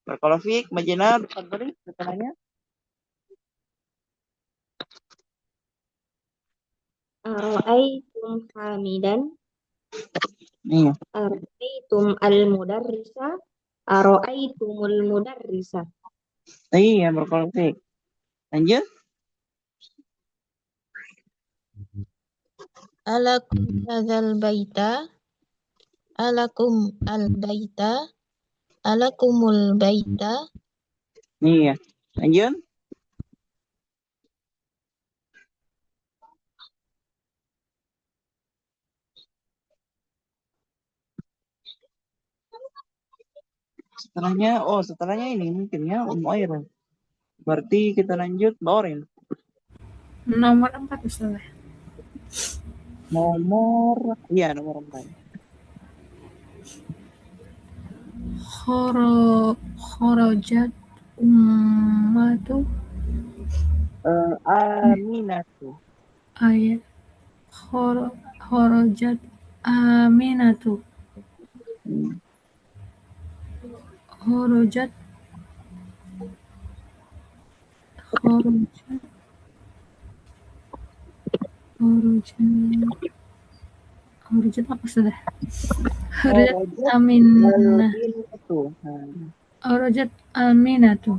Barakallahu fiik, Majinar, tafadhali pertanyaannya. Ara'aitum hamidan. Iya. Ara'aitum al-mudarrisa. Ara'aitumul mudarrisa. Iya, barakallahu fiik. Lanjut. Alakum hadzal baita. Alakum al baita. Alakumul baita. Iya. Lanjut. Setelahnya ini mungkin ya Airan. Berarti kita lanjut Baurin. Nomor 4 Ustazah. Nomor 4. Kharajat ummatu Aminatu. ayat kharajat aminatu kharajat kharajat kharajat apa Ustazah? Kharajat Kharajat aminah al-bintu. kharajat aminatu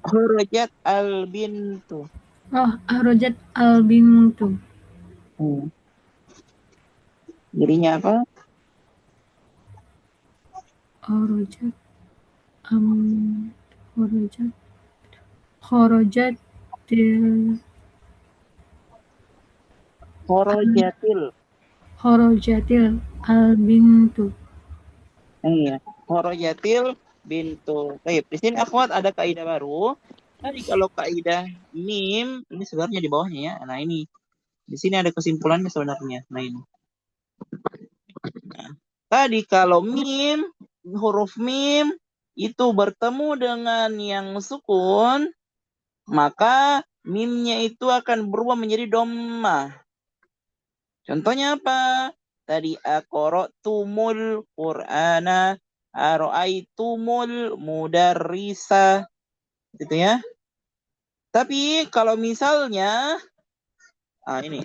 Kharajat al-bintu. kharajat albintu Jadinya apa? kharajat kharajat kharajat Kharajatil. albintu. Iya. Kharajatil bintu. Baik, di sini akhwat ada kaidah baru. Tadi kalau kaidah mim, ini sebenarnya di bawahnya ya. Nah, ini. Di sini ada kesimpulannya sebenarnya. Nah, ini. Nah, tadi kalau mim, huruf mim itu bertemu dengan yang sukun, maka mimnya itu akan berubah menjadi dhammah. Contohnya apa? Tadi aqra'tumul Qur'ana, ara'aitumul mudarrisa. Gitu ya. Tapi kalau misalnya ini.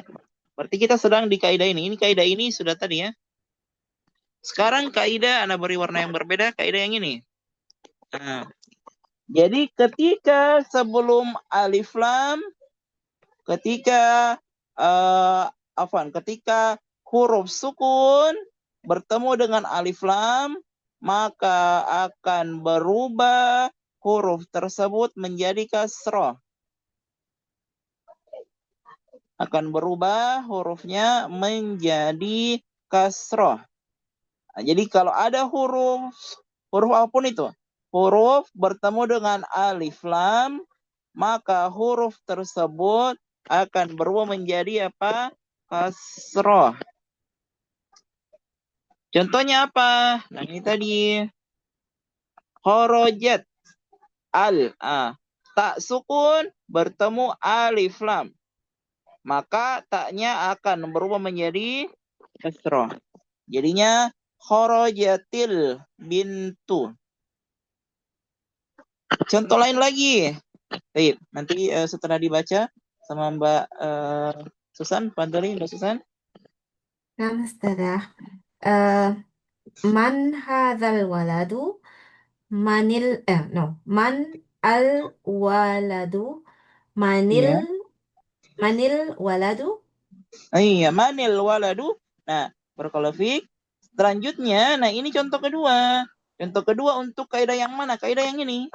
Berarti kita sedang di kaidah ini. Ini kaidah ini sudah tadi ya. Sekarang kaidah Anda beri warna yang berbeda, kaidah yang ini. Nah, jadi ketika sebelum alif lam, ketika huruf sukun bertemu dengan alif lam, maka akan berubah huruf tersebut menjadi kasrah. Akan berubah hurufnya menjadi kasrah. Nah, jadi kalau ada huruf apapun itu, huruf bertemu dengan alif lam, maka huruf tersebut akan berubah menjadi apa? Kasrah. Contohnya apa? Nah, ini tadi. Kharajat tak sukun bertemu alif lam, maka taknya akan berubah menjadi kasrah. Jadinya kharajatil bintu. Contoh lain lagi. Baik, nanti setelah dibaca sama Mbak Susan, Fadli, Mbak Susan. Nah, Ustazah. Man hadzal waladu? Man al waladu? Iya. Manil waladu? Iya, manil waladu. Nah, barakallahu fiik. Selanjutnya, nah ini contoh kedua. Contoh kedua untuk kaidah yang mana? Kaidah yang ini.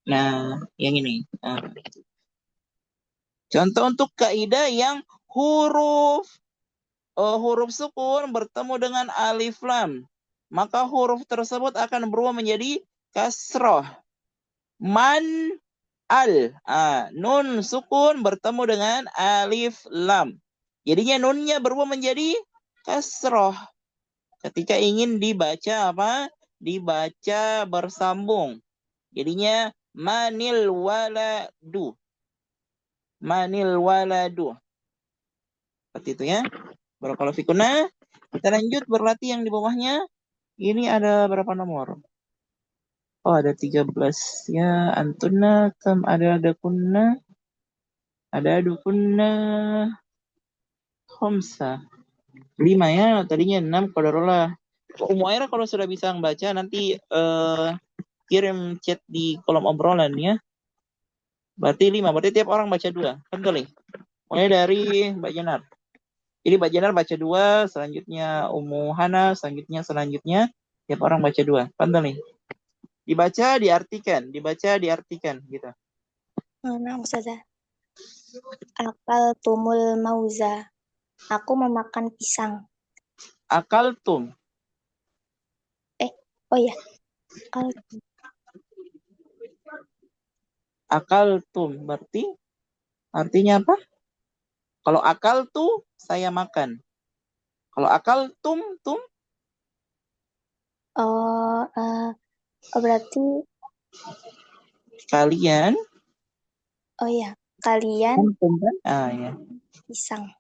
Nah, yang ini. Nah. Contoh untuk kaidah yang huruf sukun bertemu dengan alif lam, maka huruf tersebut akan berubah menjadi kasrah. Man al. Nun sukun bertemu dengan alif lam. Jadinya nunnya berubah menjadi kasrah. Ketika ingin dibaca apa? Dibaca bersambung. Jadinya manil waladu. Manil waladu. Seperti itu ya. Barakallahu fikunna. Kita lanjut berlatih yang di bawahnya. Ini ada berapa nomor? Oh, ada 13 ya. Antunna kam ada kunna. Ada dukunna khamsa. 5 ya. Tadinya 6 qadarullah. Umaira kalau sudah bisa membaca nanti kirim chat di kolom obrolan ya. Berarti 5. Berarti tiap orang baca 2. Kan kali? Mulai dari Mbak Jenar. Jadi Mbak Jenar baca 2, selanjutnya Ummu Hana, selanjutnya tiap orang baca 2. Pandang nih. Dibaca, diartikan gitu. Nah, Ustazah. Akal tumul mauza. Aku memakan pisang. Akaltum. Oh ya, akal Akaltum berarti artinya apa? Kalau akal tuh saya makan. Kalau akaltum tum berarti kalian kalian antum kan? Ya. pisang.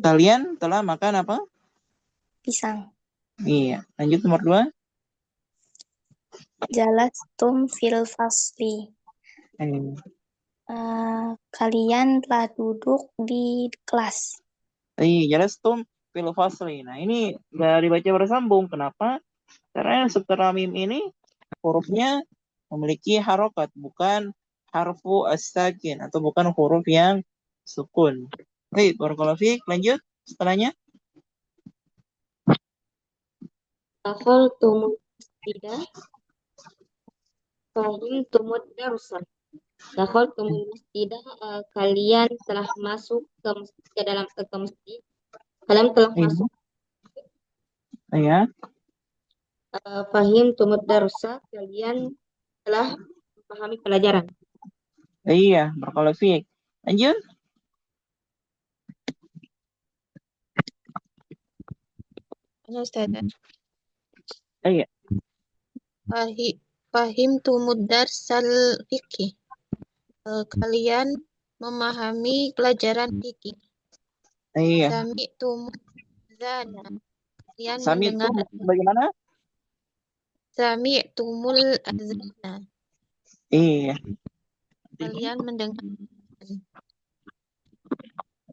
Kalian telah makan apa? Pisang. Iya. Lanjut nomor 2. Jalastum fil fasli. Kalian telah duduk di kelas. Jalastum fil fasli. Nah, ini nggak dibaca bersambung. Kenapa? Karena setelah mim ini hurufnya memiliki harokat, bukan harfu as-sakin atau bukan huruf yang sukun. Baik, barakallahu fiik. Lanjut setelahnya. Dakhaltumul masjidah fahimtumud darsa. Dakhaltumul masjidah, kalian telah masuk ke dalam ke masjid. Kalian telah masuk. Ya. Fahimtumud darsa, kalian telah memahami pelajaran. Iya, barakallahu fiik. Lanjut. Ustazah. Iya. Fahim tumud darsal fikih. Kalian memahami pelajaran fikih. Iya. Sami tumud zana. Kalian Sami itu mendengar. bagaimana? Sami tumul azana. Iya. Kalian mendengar.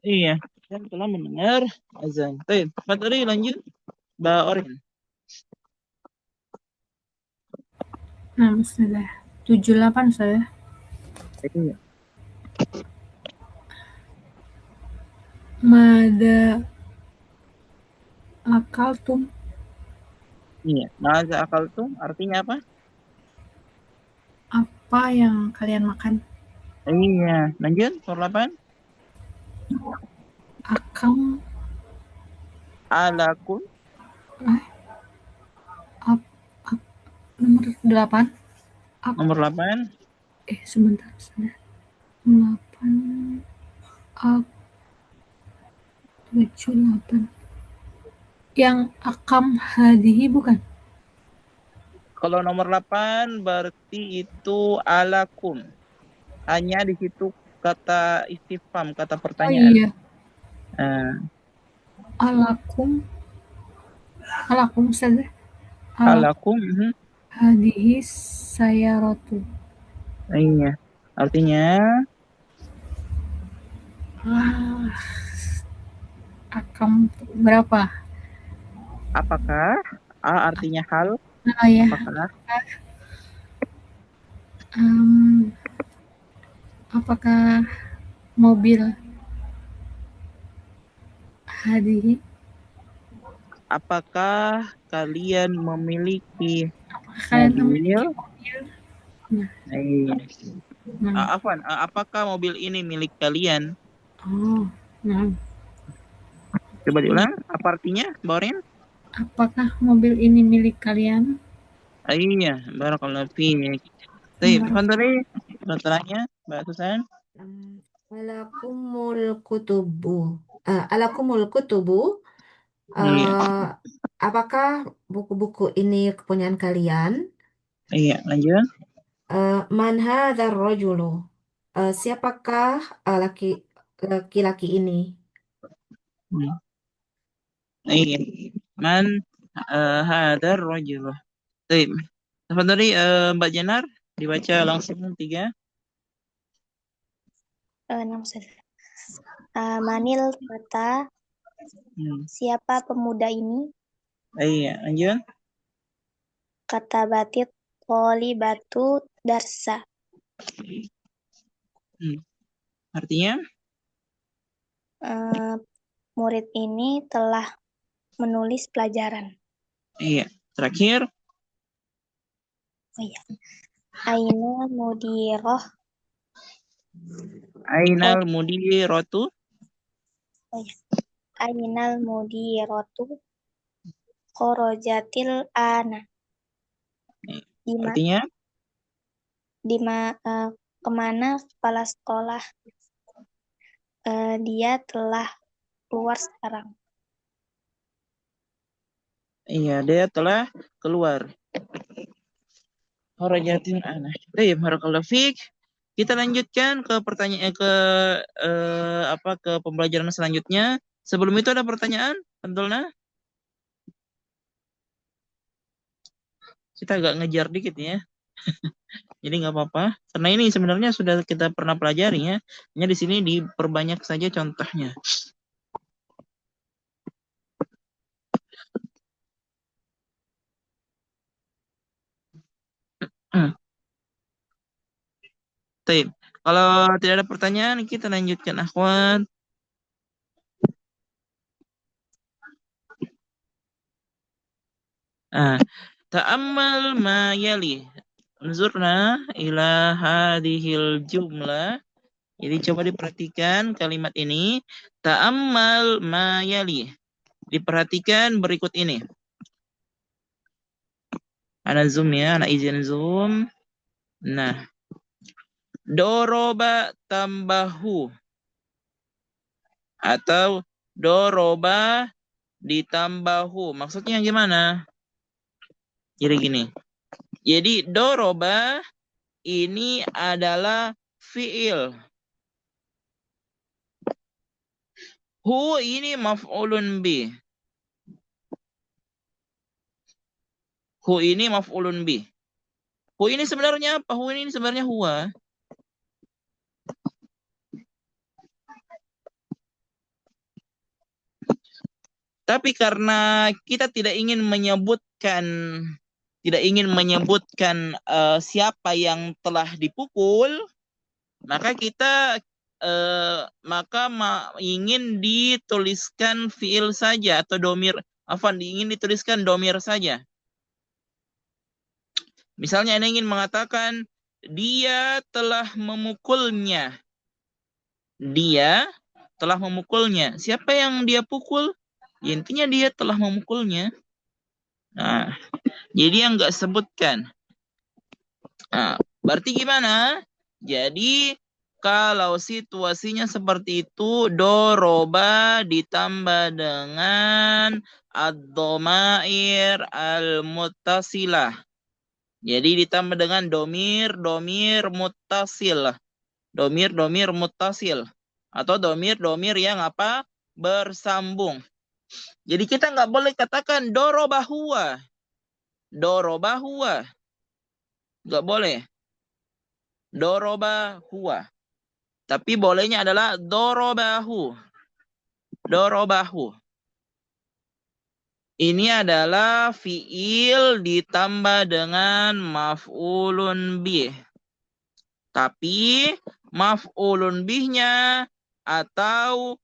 Iya. Kalian telah mendengar azan. Baik, Fatri lanjut. Mbak Orin. Nah, Ustazah. 78, Ustazah. Iya. Mada akaltum. Iya. Maza akaltum artinya apa? Apa yang kalian makan? Iya. Lanjut, nomor 8. Akam. Alakum. Nomor 8. Nomor 8. Sebentar, Ustazah. 8. 78. Yang akam hadihi bukan? Kalau nomor 8 berarti itu alakum. Hanya di situ kata istifham, kata pertanyaan. Oh iya. Alakum, Ustazah. Alakum. Hadihi sayaratu. Iya. Artinya Akam berapa? apakah? Artinya hal. Ya. Apakah? Apakah mobil hadihi? Apakah kalian memiliki mobil? Afwan, apakah mobil ini milik kalian? Coba diulang, apa artinya, Borin? Apakah mobil ini milik kalian? Iya, barakallahu fiik. Baik, Fadli, setelahnya, Mbak Susan. Alakumul kutubu. Apakah buku-buku ini kepunyaan kalian? Iya, lanjut. Man hadzal rajulu? Siapakah laki-laki ini? Iya. Man hadzal rajul. Baik. Tafadhali Mbak Jenar, dibaca langsung 3. Manil fata. Siapa pemuda ini? Iya, lanjut. Kata batit batu darsa. Artinya? Murid ini telah menulis pelajaran. Iya. Terakhir. Oh iya. Aina mudiroh. Ainal mudiratu. Oh iya. Ainal mudirotu khorojatil ana. Artinya? Kemana kepala sekolah dia telah keluar sekarang. Iya, dia telah keluar. Kharajatil ana. Baik, barakallahu fiik. Kita lanjutkan ke pertanyaan ke pembelajaran selanjutnya. Sebelum itu ada pertanyaan, Abdulna? Kita agak ngejar dikit ya. Jadi nggak apa-apa. Karena ini sebenarnya sudah kita pernah pelajari ya. Hanya di sini diperbanyak saja contohnya. Baik. Kalau tidak ada pertanyaan, kita lanjutkan akhwat. Ta'ammal ma yali. Unzurna ila hadhil jumlah. Jadi coba diperhatikan kalimat ini. Ta'ammal ma yali. Diperhatikan berikut ini. Ana zoom ya, ana izin zoom. Nah. Doroba tambahu. Atau doroba ditambahu. Maksudnya gimana? Jadi gini. Jadi doroba ini adalah fi'il. Hu ini maf'ulun bih. Hu ini maf'ulun bih. Hu ini sebenarnya apa? Hu ini sebenarnya huwa. Tapi karena kita tidak ingin menyebutkan siapa yang telah dipukul, maka kita ingin dituliskan fiil saja atau domir. Ingin dituliskan domir saja. Misalnya Anda ingin mengatakan dia telah memukulnya. Dia telah memukulnya. Siapa yang dia pukul? Ya, intinya dia telah memukulnya. Nah, jadi yang nggak sebutkan. Nah, berarti gimana? Jadi kalau situasinya seperti itu, doroba ditambah dengan ad-dhamair al-muttasilah. Jadi ditambah dengan domir muttasil. Domir muttasil. Atau domir yang apa? Bersambung. Jadi kita nggak boleh katakan dorobahua. Dorobahua. Nggak boleh. Dorobahua. Tapi bolehnya adalah dorobahu. Dorobahu. Ini adalah fiil ditambah dengan maf'ulun bih. Tapi maf'ulun bihnya atau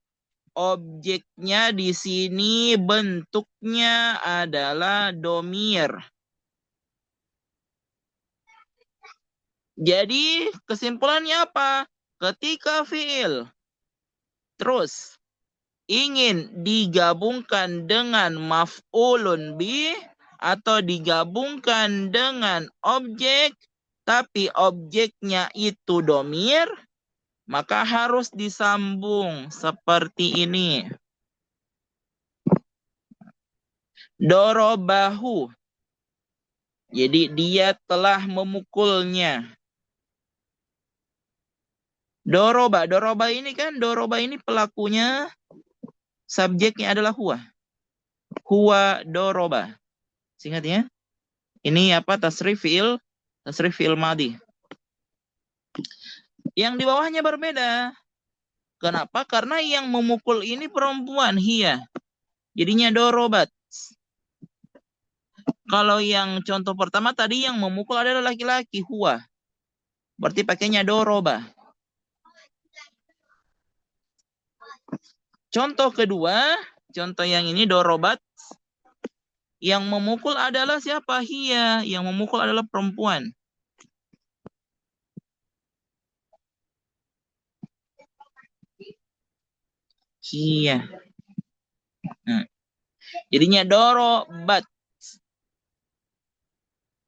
objeknya di sini bentuknya adalah domir. Jadi kesimpulannya apa? Ketika fiil terus ingin digabungkan dengan maf'ulun bih atau digabungkan dengan objek, tapi objeknya itu domir, maka harus disambung seperti ini. Dorobahu. Jadi dia telah memukulnya. Doroba ini kan, doroba ini pelakunya, subjeknya adalah huwa. Huwa doroba. Ingat ya? Ini apa? Tasrif fi'il madhi. Yang di bawahnya berbeda. Kenapa? Karena yang memukul ini perempuan, hiya. Jadinya dorobat. Kalau yang contoh pertama tadi yang memukul adalah laki-laki, huwa. Berarti pakainya doroba. Contoh kedua, contoh yang ini dorobat. Yang memukul adalah siapa? Hiya. Yang memukul adalah perempuan. Hiya. Nah, jadinya dorobat.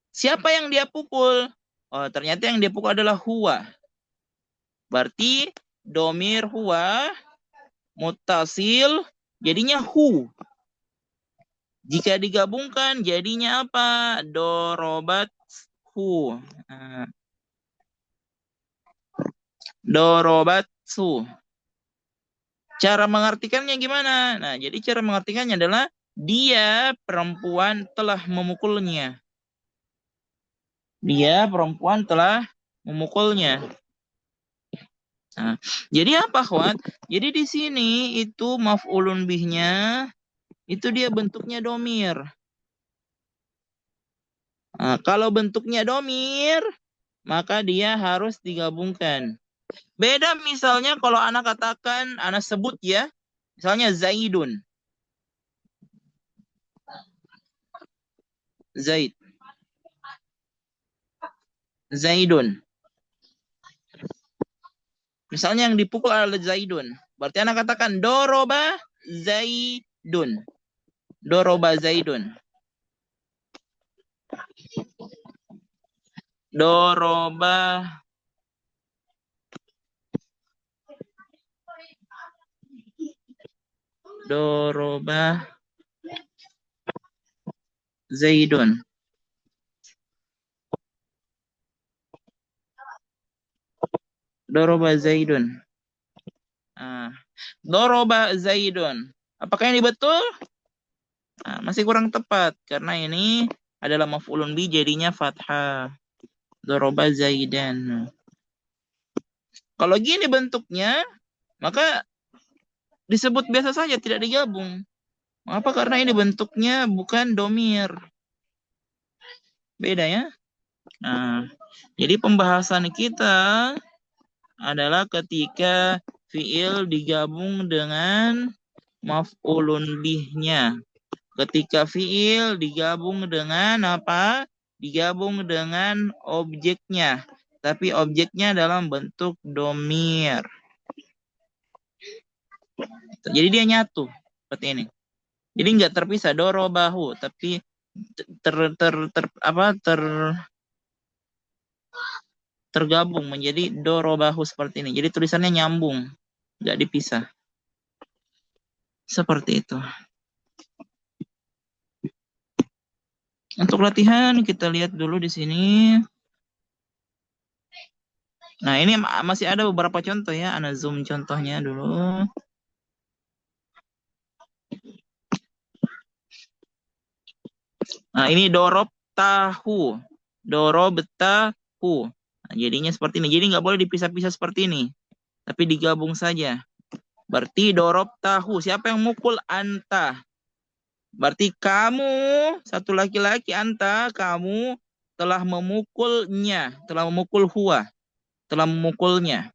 Siapa yang dia pukul? Oh, ternyata yang dia pukul adalah huwa. Berarti domir huwa mutasil jadinya hu. Jika digabungkan jadinya apa? Dorobat hu. Nah, dorobat hu. Cara mengartikannya gimana? Nah, jadi cara mengartikannya adalah dia perempuan telah memukulnya. Dia perempuan telah memukulnya. Nah, jadi apa, Khwat? Jadi di sini itu maf'ulun bihnya itu dia bentuknya domir. Nah, kalau bentuknya domir, maka dia harus digabungkan. Beda misalnya kalau anak katakan, anak sebut ya, misalnya Zaidun. Zaid. Zaidun. Misalnya yang dipukul adalah Zaidun. Berarti anak katakan doroba Zaidun. Doroba Zaidun. Doroba Zaidun. Doroba Zaidun. Doroba Zaidun. Apakah ini betul? Masih kurang tepat. Karena ini adalah maf'ulun bi jadinya fathah. Doroba Zaidan. Kalau gini bentuknya, maka disebut biasa saja, tidak digabung. Mengapa? Karena ini bentuknya bukan domir. Beda ya. Jadi pembahasan kita adalah ketika fiil digabung dengan maf'ulun bihnya. Ketika fiil digabung dengan apa? Digabung dengan objeknya. Tapi objeknya dalam bentuk domir. Jadi dia nyatu seperti ini. Jadi nggak terpisah dorobahu, tapi tergabung menjadi dorobahu seperti ini. Jadi tulisannya nyambung, nggak dipisah. Seperti itu. Untuk latihan kita lihat dulu di sini. Nah, ini masih ada beberapa contoh ya. Ana zoom contohnya dulu. Nah, ini dorob tahu. Dorob tahu. Nah, jadinya seperti ini. Jadi nggak boleh dipisah-pisah seperti ini. Tapi digabung saja. Berarti dorob tahu. Siapa yang mukul? Anta. Berarti kamu, satu laki-laki anta, kamu telah memukulnya. Telah memukul huwa. Telah memukulnya.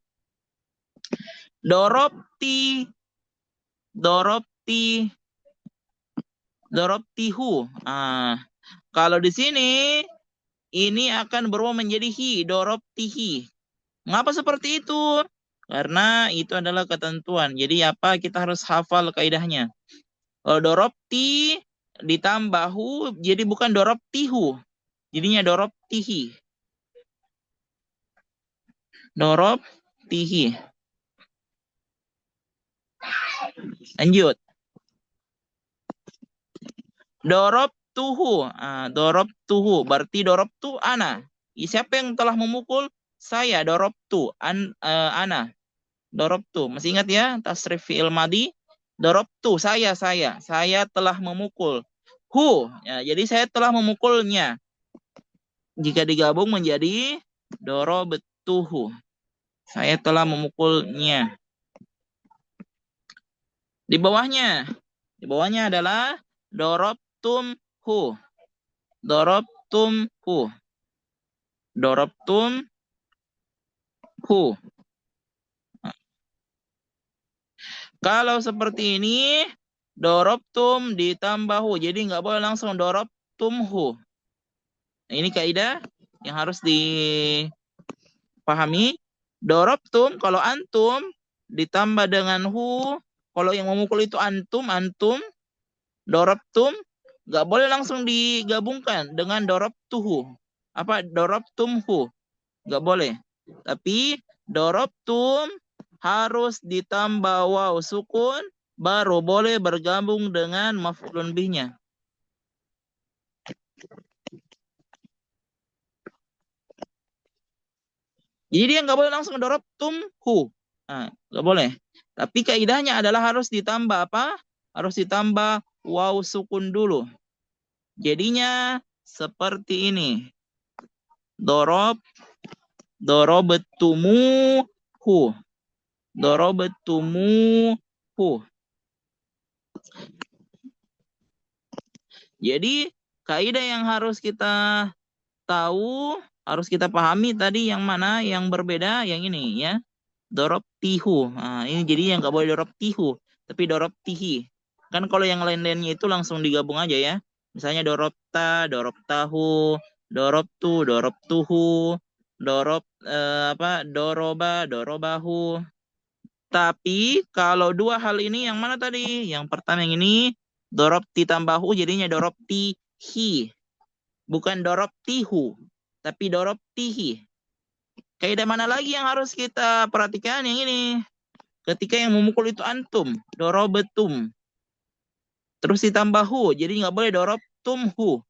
Dorobti. Dorobtihu. Kalau di sini ini akan berubah menjadi hi, dorobtihi. Mengapa seperti itu? Karena itu adalah ketentuan. Jadi apa? Kita harus hafal kaidahnya. Kalau dorobti ditambah hu, jadi bukan dorobtihu. Jadinya dorobtihi. Dorobtihi. Lanjut. Dorobtuhu. Dorobtuhu. Berarti dorobtu ana. Siapa yang telah memukul? Saya. Dorobtu. Ana. Dorobtu. Masih ingat ya? Tasrif fi'il madi. Dorobtu. Saya. Saya telah memukul. Hu. Ya, jadi saya telah memukulnya. Jika digabung menjadi dorobtuhu. Saya telah memukulnya. Di bawahnya adalah dorobtumhu. Dorobtumhu. Kalau seperti ini, dorobtum ditambah hu. Jadi nggak boleh langsung dorobtum hu. Ini kaidah yang harus dipahami. Dorobtum, kalau antum ditambah dengan hu. Kalau yang memukul itu antum. Dorobtum, nggak boleh langsung digabungkan dengan dorobtuhu. Apa? Dorobtumhu. Nggak boleh. Tapi dorobtum harus ditambah waw sukun, baru boleh bergabung dengan maf'ulun bihnya. Jadi dia nggak boleh langsung dorobtumhu. Nah, nggak boleh. Tapi kaidahnya adalah harus ditambah apa? Harus ditambah waw sukun dulu. Jadinya seperti ini. Dorobtumuhu. Jadi kaidah yang harus kita tahu, harus kita pahami tadi yang mana yang berbeda, yang ini ya. Dorobtihu. Nah, ini jadi yang nggak boleh dorobtihu, tapi dorobtihi. Kan kalau yang lain-lainnya itu langsung digabung aja ya. Misalnya dorobta, dorobtahu, dorobtu, dorobtuhu, doroba, dorobahu. Tapi kalau dua hal ini yang mana tadi? Yang pertama yang ini dorobti tambahu jadinya dorobtihi. Bukan dorobtihu, tapi dorobtihi. Kaidah mana lagi yang harus kita perhatikan? Yang ini. Ketika yang memukul itu antum, dorobetum. Terus ditambah hu, jadi nggak boleh dorobtumhu.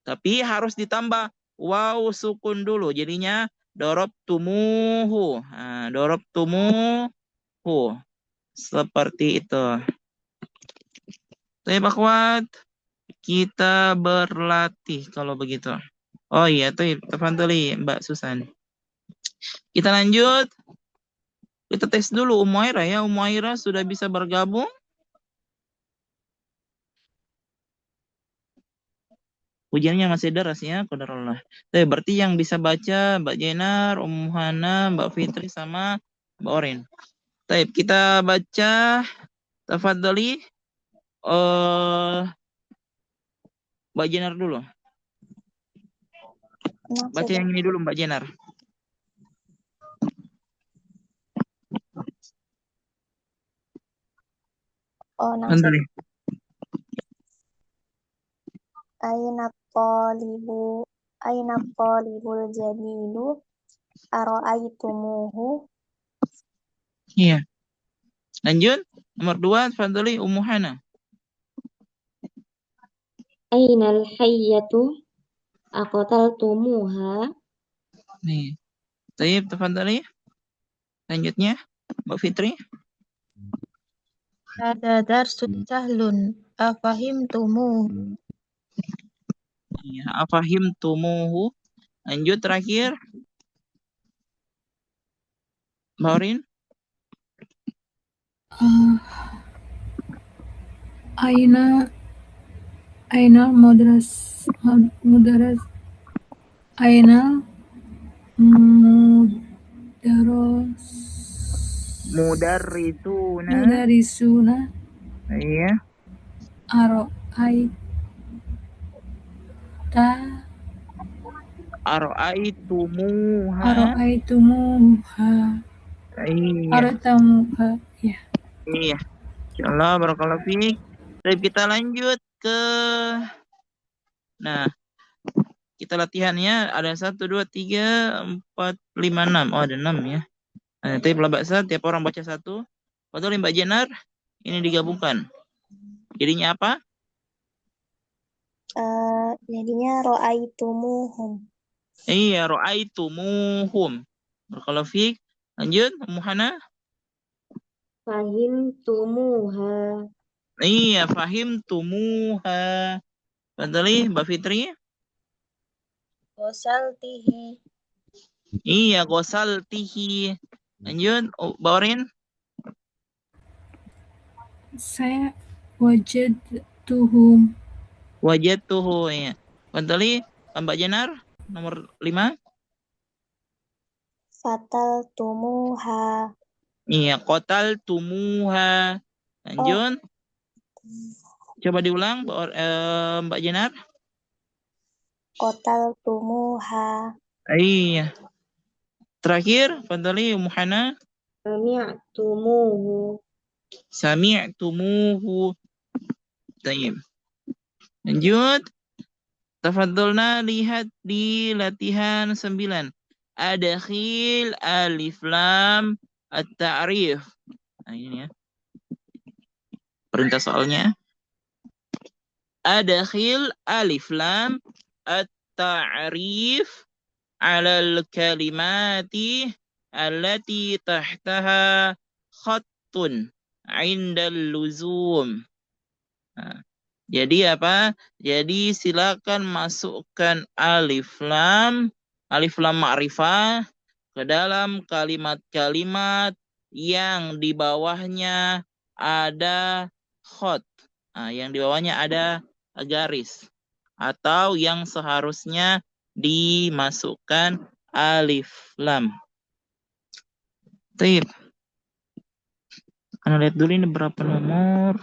Tapi harus ditambah waw sukun dulu. Jadinya dorobtumuhu. Nah, dorobtumuhu. Seperti itu. Baik, akhwat, kita berlatih kalau begitu. Oh iya, tafadhali Mbak Susan. Kita lanjut. Kita tes dulu Umaira ya. Umaira sudah bisa bergabung? Ujiannya masih deras ya, qadarullah. Berarti yang bisa baca Mbak Jenar, Hana, Mbak Fitri sama Mbak Orin. Kita baca tafadhali Mbak Jenar dulu. Baca yang ini dulu Mbak Jenar. Oh, Tafadhali. Aina talibul jadidu aro'aitumuhu. Iya. Lanjut. Nomor 2, tafadhali Ummu Hana. Ainal hayyatu aqtaltumuha. Nih. Tafadhali. Lanjutnya Mbak Fitri. Hada darsun sahlun afahimtumuhu. Iya, afahimtumuhu. Lanjut terakhir. Mbak Orin. Aina mudras Aina mudarisuna Iya. Aro'aitumuha. Iya. Ya. Iya. Insyaallah barakallahu fiik. Baik, kita lanjut ke kita latihannya ada 1 2 3 4 5 6. Oh, ada 6 ya. Nanti pelabaksa tiap orang baca 1. Padahal Mbak Jenar ini digabungkan. Jadinya apa? Jadinya ro'aitumuhum. Iya, ro'aitumuhum. Barakallahu fiik. Lanjut, Ummu Hana. Fahimtumuha. Iya, fahimtumuha. Padahal Mbak Fitri. Wasaltihi. Iya, gosaltihi. Lanjut, Mbak Orin. Saya wajadtuhum. Wajadtuhu, ya. Padahal Mbak Jenar nomor 5. Fataltumuha. Iya, qataltumuha. Lanjut. Coba diulang, Mbak Jenar. qataltumuha. Iya. Terakhir, fadhali Muhana. Sami'tumuhu. Sami'tumuhu. Tayyib. Lanjut. Tafadhalna lihat di latihan 9. Adkhil alif lam at-ta'rif. Nah, ini ya. Perintah soalnya. Adkhil alif lam at-ta'rif ala al-kalimati allati tahtaha khattun 'inda al-luzum. Nah, jadi apa? Jadi silakan masukkan alif lam ma'rifah ke dalam kalimat-kalimat yang di bawahnya ada khot. Nah, yang di bawahnya ada garis. Atau yang seharusnya dimasukkan alif lam. Baik. Anda lihat dulu ini berapa nomor.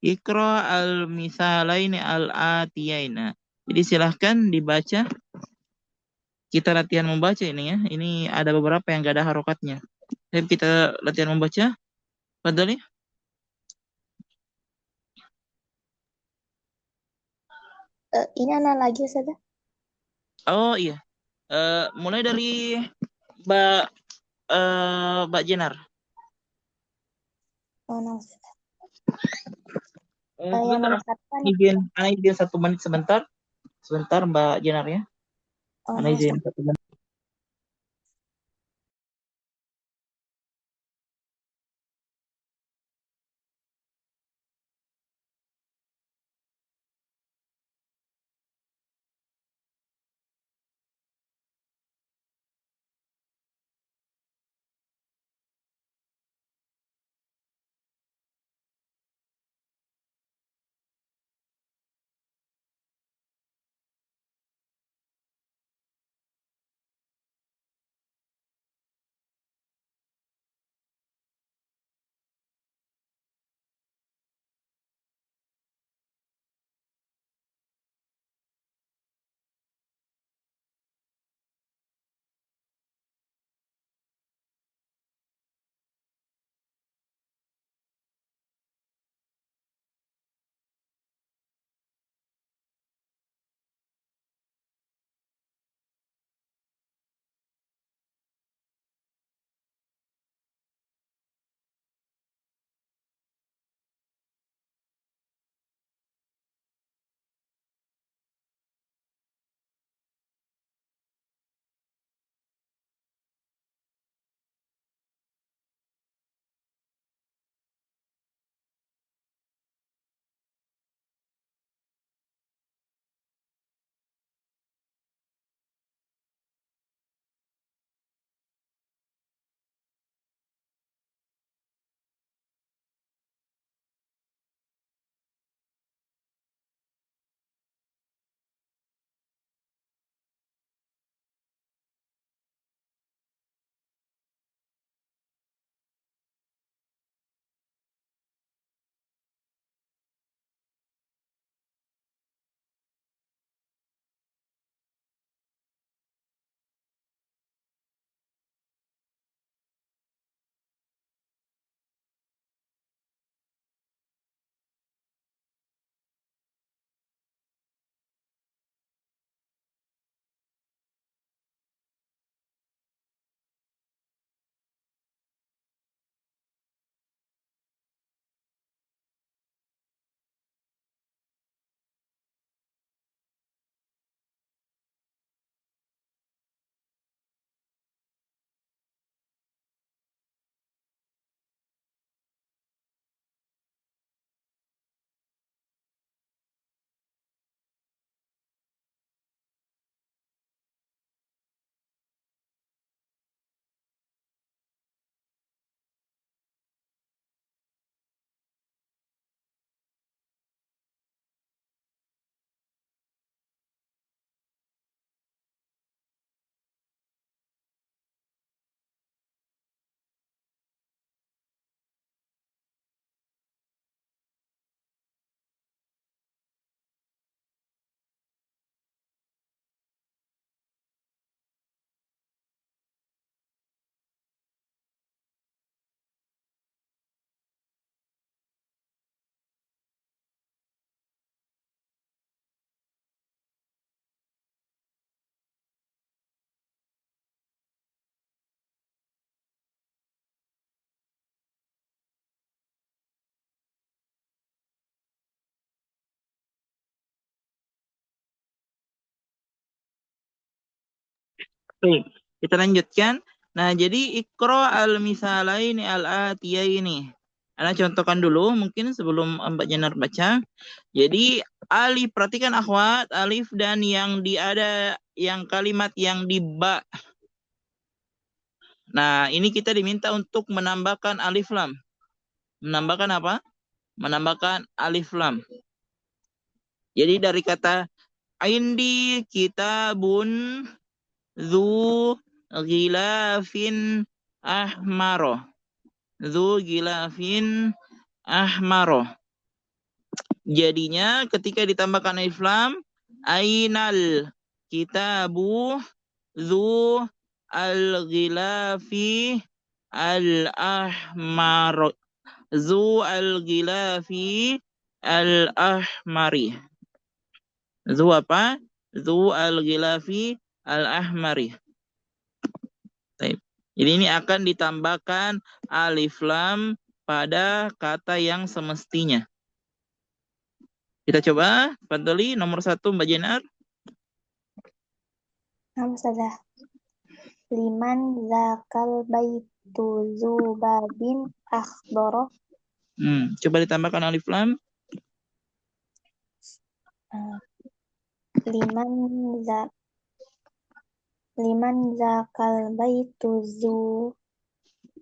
Iqra al-misalaini al-atiyaina. Jadi silahkan dibaca. Kita latihan membaca ini ya. Ini ada beberapa yang gak ada harokatnya. Jadi kita latihan membaca. Fadhali. Ini anak lagi Ustaz. Oh iya. Mulai dari Mbak Jenar. Oh, nah, Ustaz. Yang Sebentar. nomor 1 kan. Ana izin 1 menit sebentar. Sebentar Mbak Jenar ya. Oh, Ana nah, izin Ustaz. 1 menit. Baik, kita lanjutkan. Nah, jadi ikro al-misalaini al-atiyaini. Ana contohkan dulu mungkin sebelum Mbak Jenar baca. Jadi alif, perhatikan akhwat, alif dan yang ada yang kalimat yang di ba. Nah, ini kita diminta untuk menambahkan alif lam. Menambahkan apa? Menambahkan alif lam. Jadi dari kata indi kitabun Zu ghilafin ahmaro. Zu ghilafin ahmaro. Jadinya ketika ditambahkan alif lam, ainal kitabu zu al-ghilafi al-ahmaro. Zu al-ghilafi al-ahmari. Zu apa? Zu al-ghilafi al-ahmari. Baik. Jadi ini akan ditambahkan alif lam pada kata yang semestinya. Kita coba, Fadli, nomor 1 Mbak Jenar. Nah, Ustazah. Liman zakal baitu zubabin akhdoro. Coba ditambahkan alif lam. Liman zakal baitu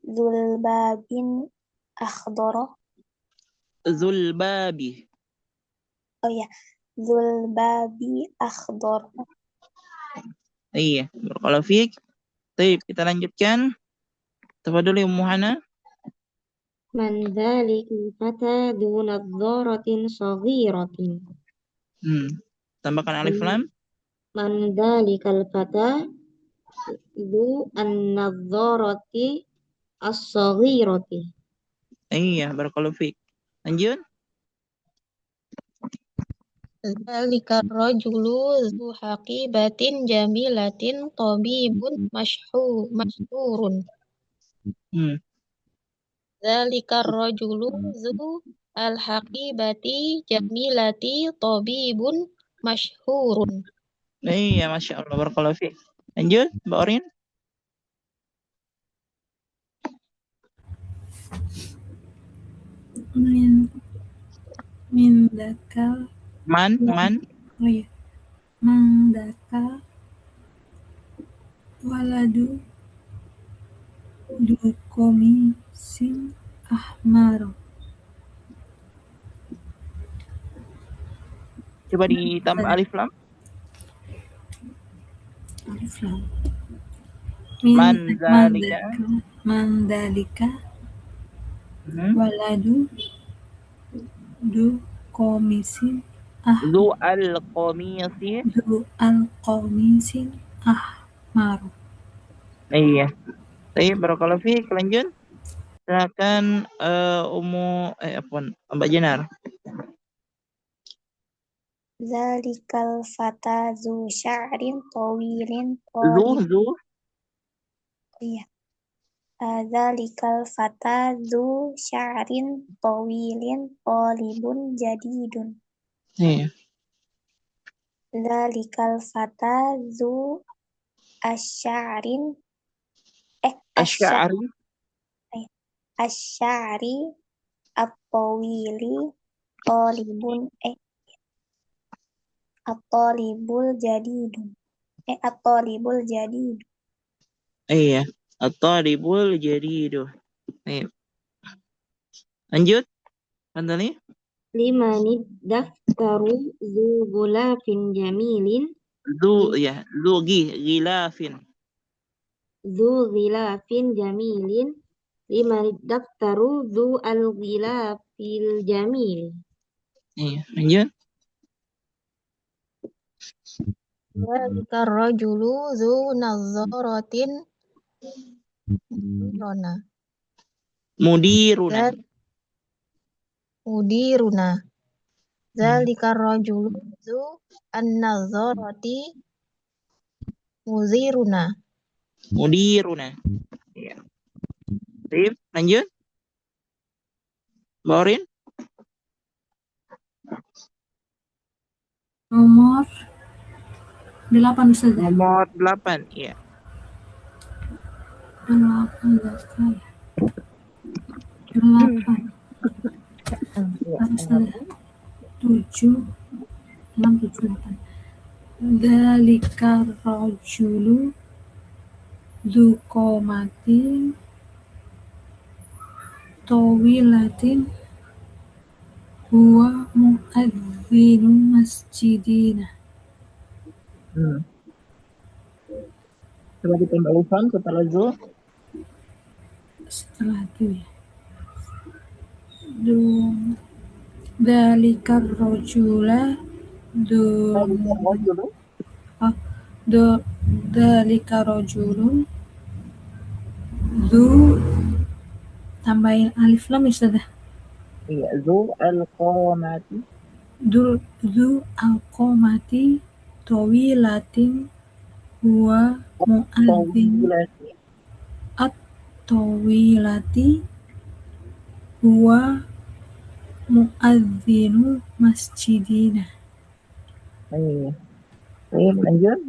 zulbabin akhdoro. Zulbabi. Oh ya, zulbabi akhdoro. Iya, barakallahu fiik. Baik, kita lanjutkan. Tafadhali Ummu Hana. Man dzalikal fata dzu nadharatin saghiratin. Tambahkan alif lam. Man dzalikal fata dzu an-nadharati as-saghirati. Iya, barakallahu fiik. Lanjut. Dzalika rajulu dzu haqibatin jamilatin tabibun masyhurun. Dzalika rajulu dzu al-haqibati jamilati tabibun masyhurun. Iya, Masya Allah, barakallahu fiik. Lanjut, Mbak Orin. Min dakal. Man. Oh iya. Man dakal waladu dukomisin ahmaro. Coba ditambah alif lam. Alif lam. Mandalika waladu dukomisin Zu al-qamisin ahmaro. Iya. Baik, barakallahu fiik. Lanjut. Silakan Mbak Jenar. Zalikal fata zu sya'rin tawilin Zu. Iya. Zalikal fata zu sya'rin tawilin talibun jadidun. Iya. Zalikal fata zu asy'arin Asy'ari at-tawili talibun at-talibul jadidun. At-talibul jadid. Iya, at-talibul jadidu. Baik. Lanjut. Fadhali. Limanid daftaru zu gulafin jamilin. Zu ghilafin. Zu ghilafin jamilin. Limanid daftaru zu al-ghilafil jamil. Iya, lanjut. Dzalika rajulu dzu nadharatin mudiruna. Dzalika rajulu dzu an-nadharati mudiruna. Iya. Baik, lanjut. Mbak Orin. Nomor 8 saja. Nomor 8, iya. 8 enggak sekali. 8 harus ada 7 6 7 8. Dalikar rajulu dzu qomatin tawilatin huwa muadzinu masjidina. Coba ditambah alifan setelah zu. Setelah itu ya. Dalikar rajula dalika rajulun dzu tambahin alif lam ya sudah. Iya, zu al-qamati. Dzu al-qamati tawilatin huwa muadzin at-tawilati huwa muadzinu masjidina. Iya. Baik, lanjut.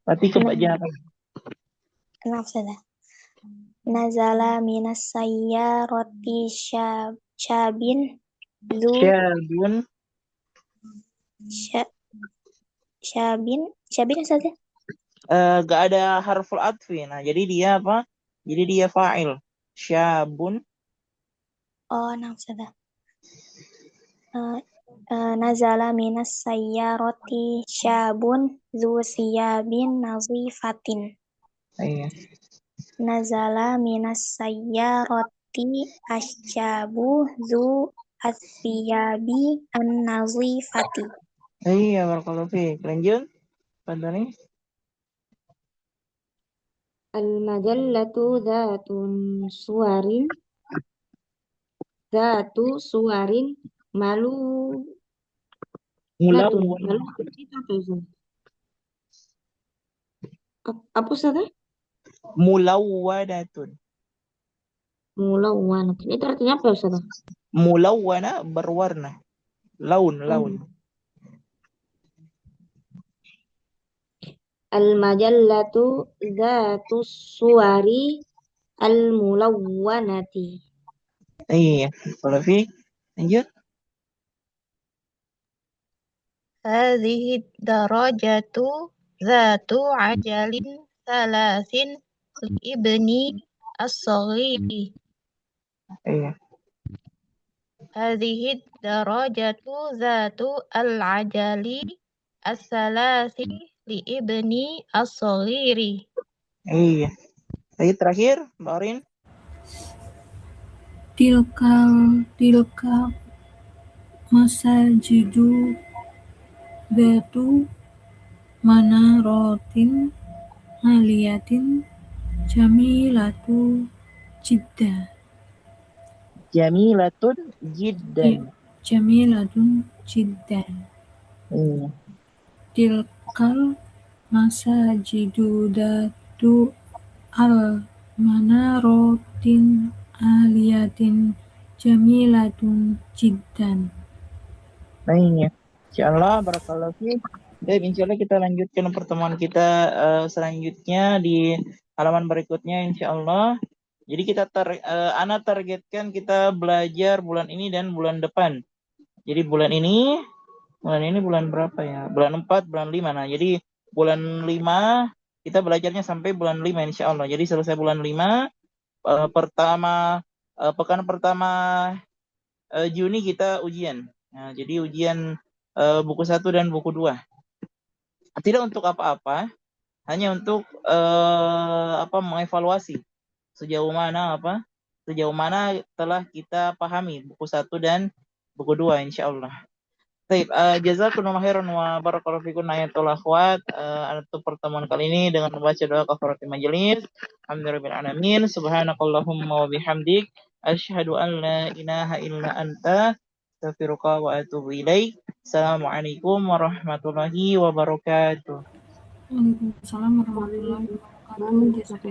Berarti kebajakan. Kenapa sudah? Nazala minas sayyarati syabin zu syabin saja. Gak ada harful atfi. Nah, jadi dia apa? Jadi dia fa'il. Syabun. Oh, nah sudah. Nazala minas sayyarati syabun zu siyabin nazifatin. Iya. Nazala minas sayyarati asyabu zu asyabi an-nazifati. Iya, barakallahu fiik. Lanjut. Padahal Al-majallatu dzatu suwarin malu itu apa itu? Apa saja? mulawwadatun. Mulawwanatun. Itu artinya apa Ustaz? Mulawwana berwarna. Laun. Al-majallatu dzatu suwari al-mulawwanati. Iya, kalau fi lanjut. Hadhihi darajatu dzatu ajalin salasin li ibni as-saghiri. Iya. Hadhihi darajatu dzatu al-ajali as-salasi li ibni as-saghiri. Iya. Lagi terakhir, Mbak Orin. Tilka masajidu dzatu manarotin aliyatin jamilatu jiddan. Jamilatun jiddan. Jamilatun jiddan. Iya. Tilkal masajidu dzatu al manarotin aliyatin jamilatun jiddan. Baiknya. Insyaallah barakallahu fiik. Baik, insyaallah kita lanjutkan pertemuan kita selanjutnya di halaman berikutnya insyaallah. Jadi kita ana targetkan kita belajar bulan ini dan bulan depan. Jadi bulan ini bulan berapa ya? Bulan 4, bulan 5. Nah, jadi bulan 5 kita belajarnya sampai bulan 5 insyaallah. Jadi selesai bulan 5 pekan pertama Juni kita ujian. Nah, jadi ujian buku 1 dan buku 2. Tidak untuk apa-apa, hanya untuk mengevaluasi sejauh mana telah kita pahami buku 1 dan buku 2 insyaallah. Baik, jazakumullahu khairan wa barakallahu fikum ayatul akhwat. Untuk pertemuan kali ini dengan membaca doa kafaratul majelis. Alhamdulillahirabbil alamin. Subhanakallahumma wa bihamdik asyhadu an la ilaha illa anta astaghfiruka wa atubu ilaik. Assalamualaikum warahmatullahi wabarakatuh. Waalaikumsalam warahmatullahi wabarakatuh.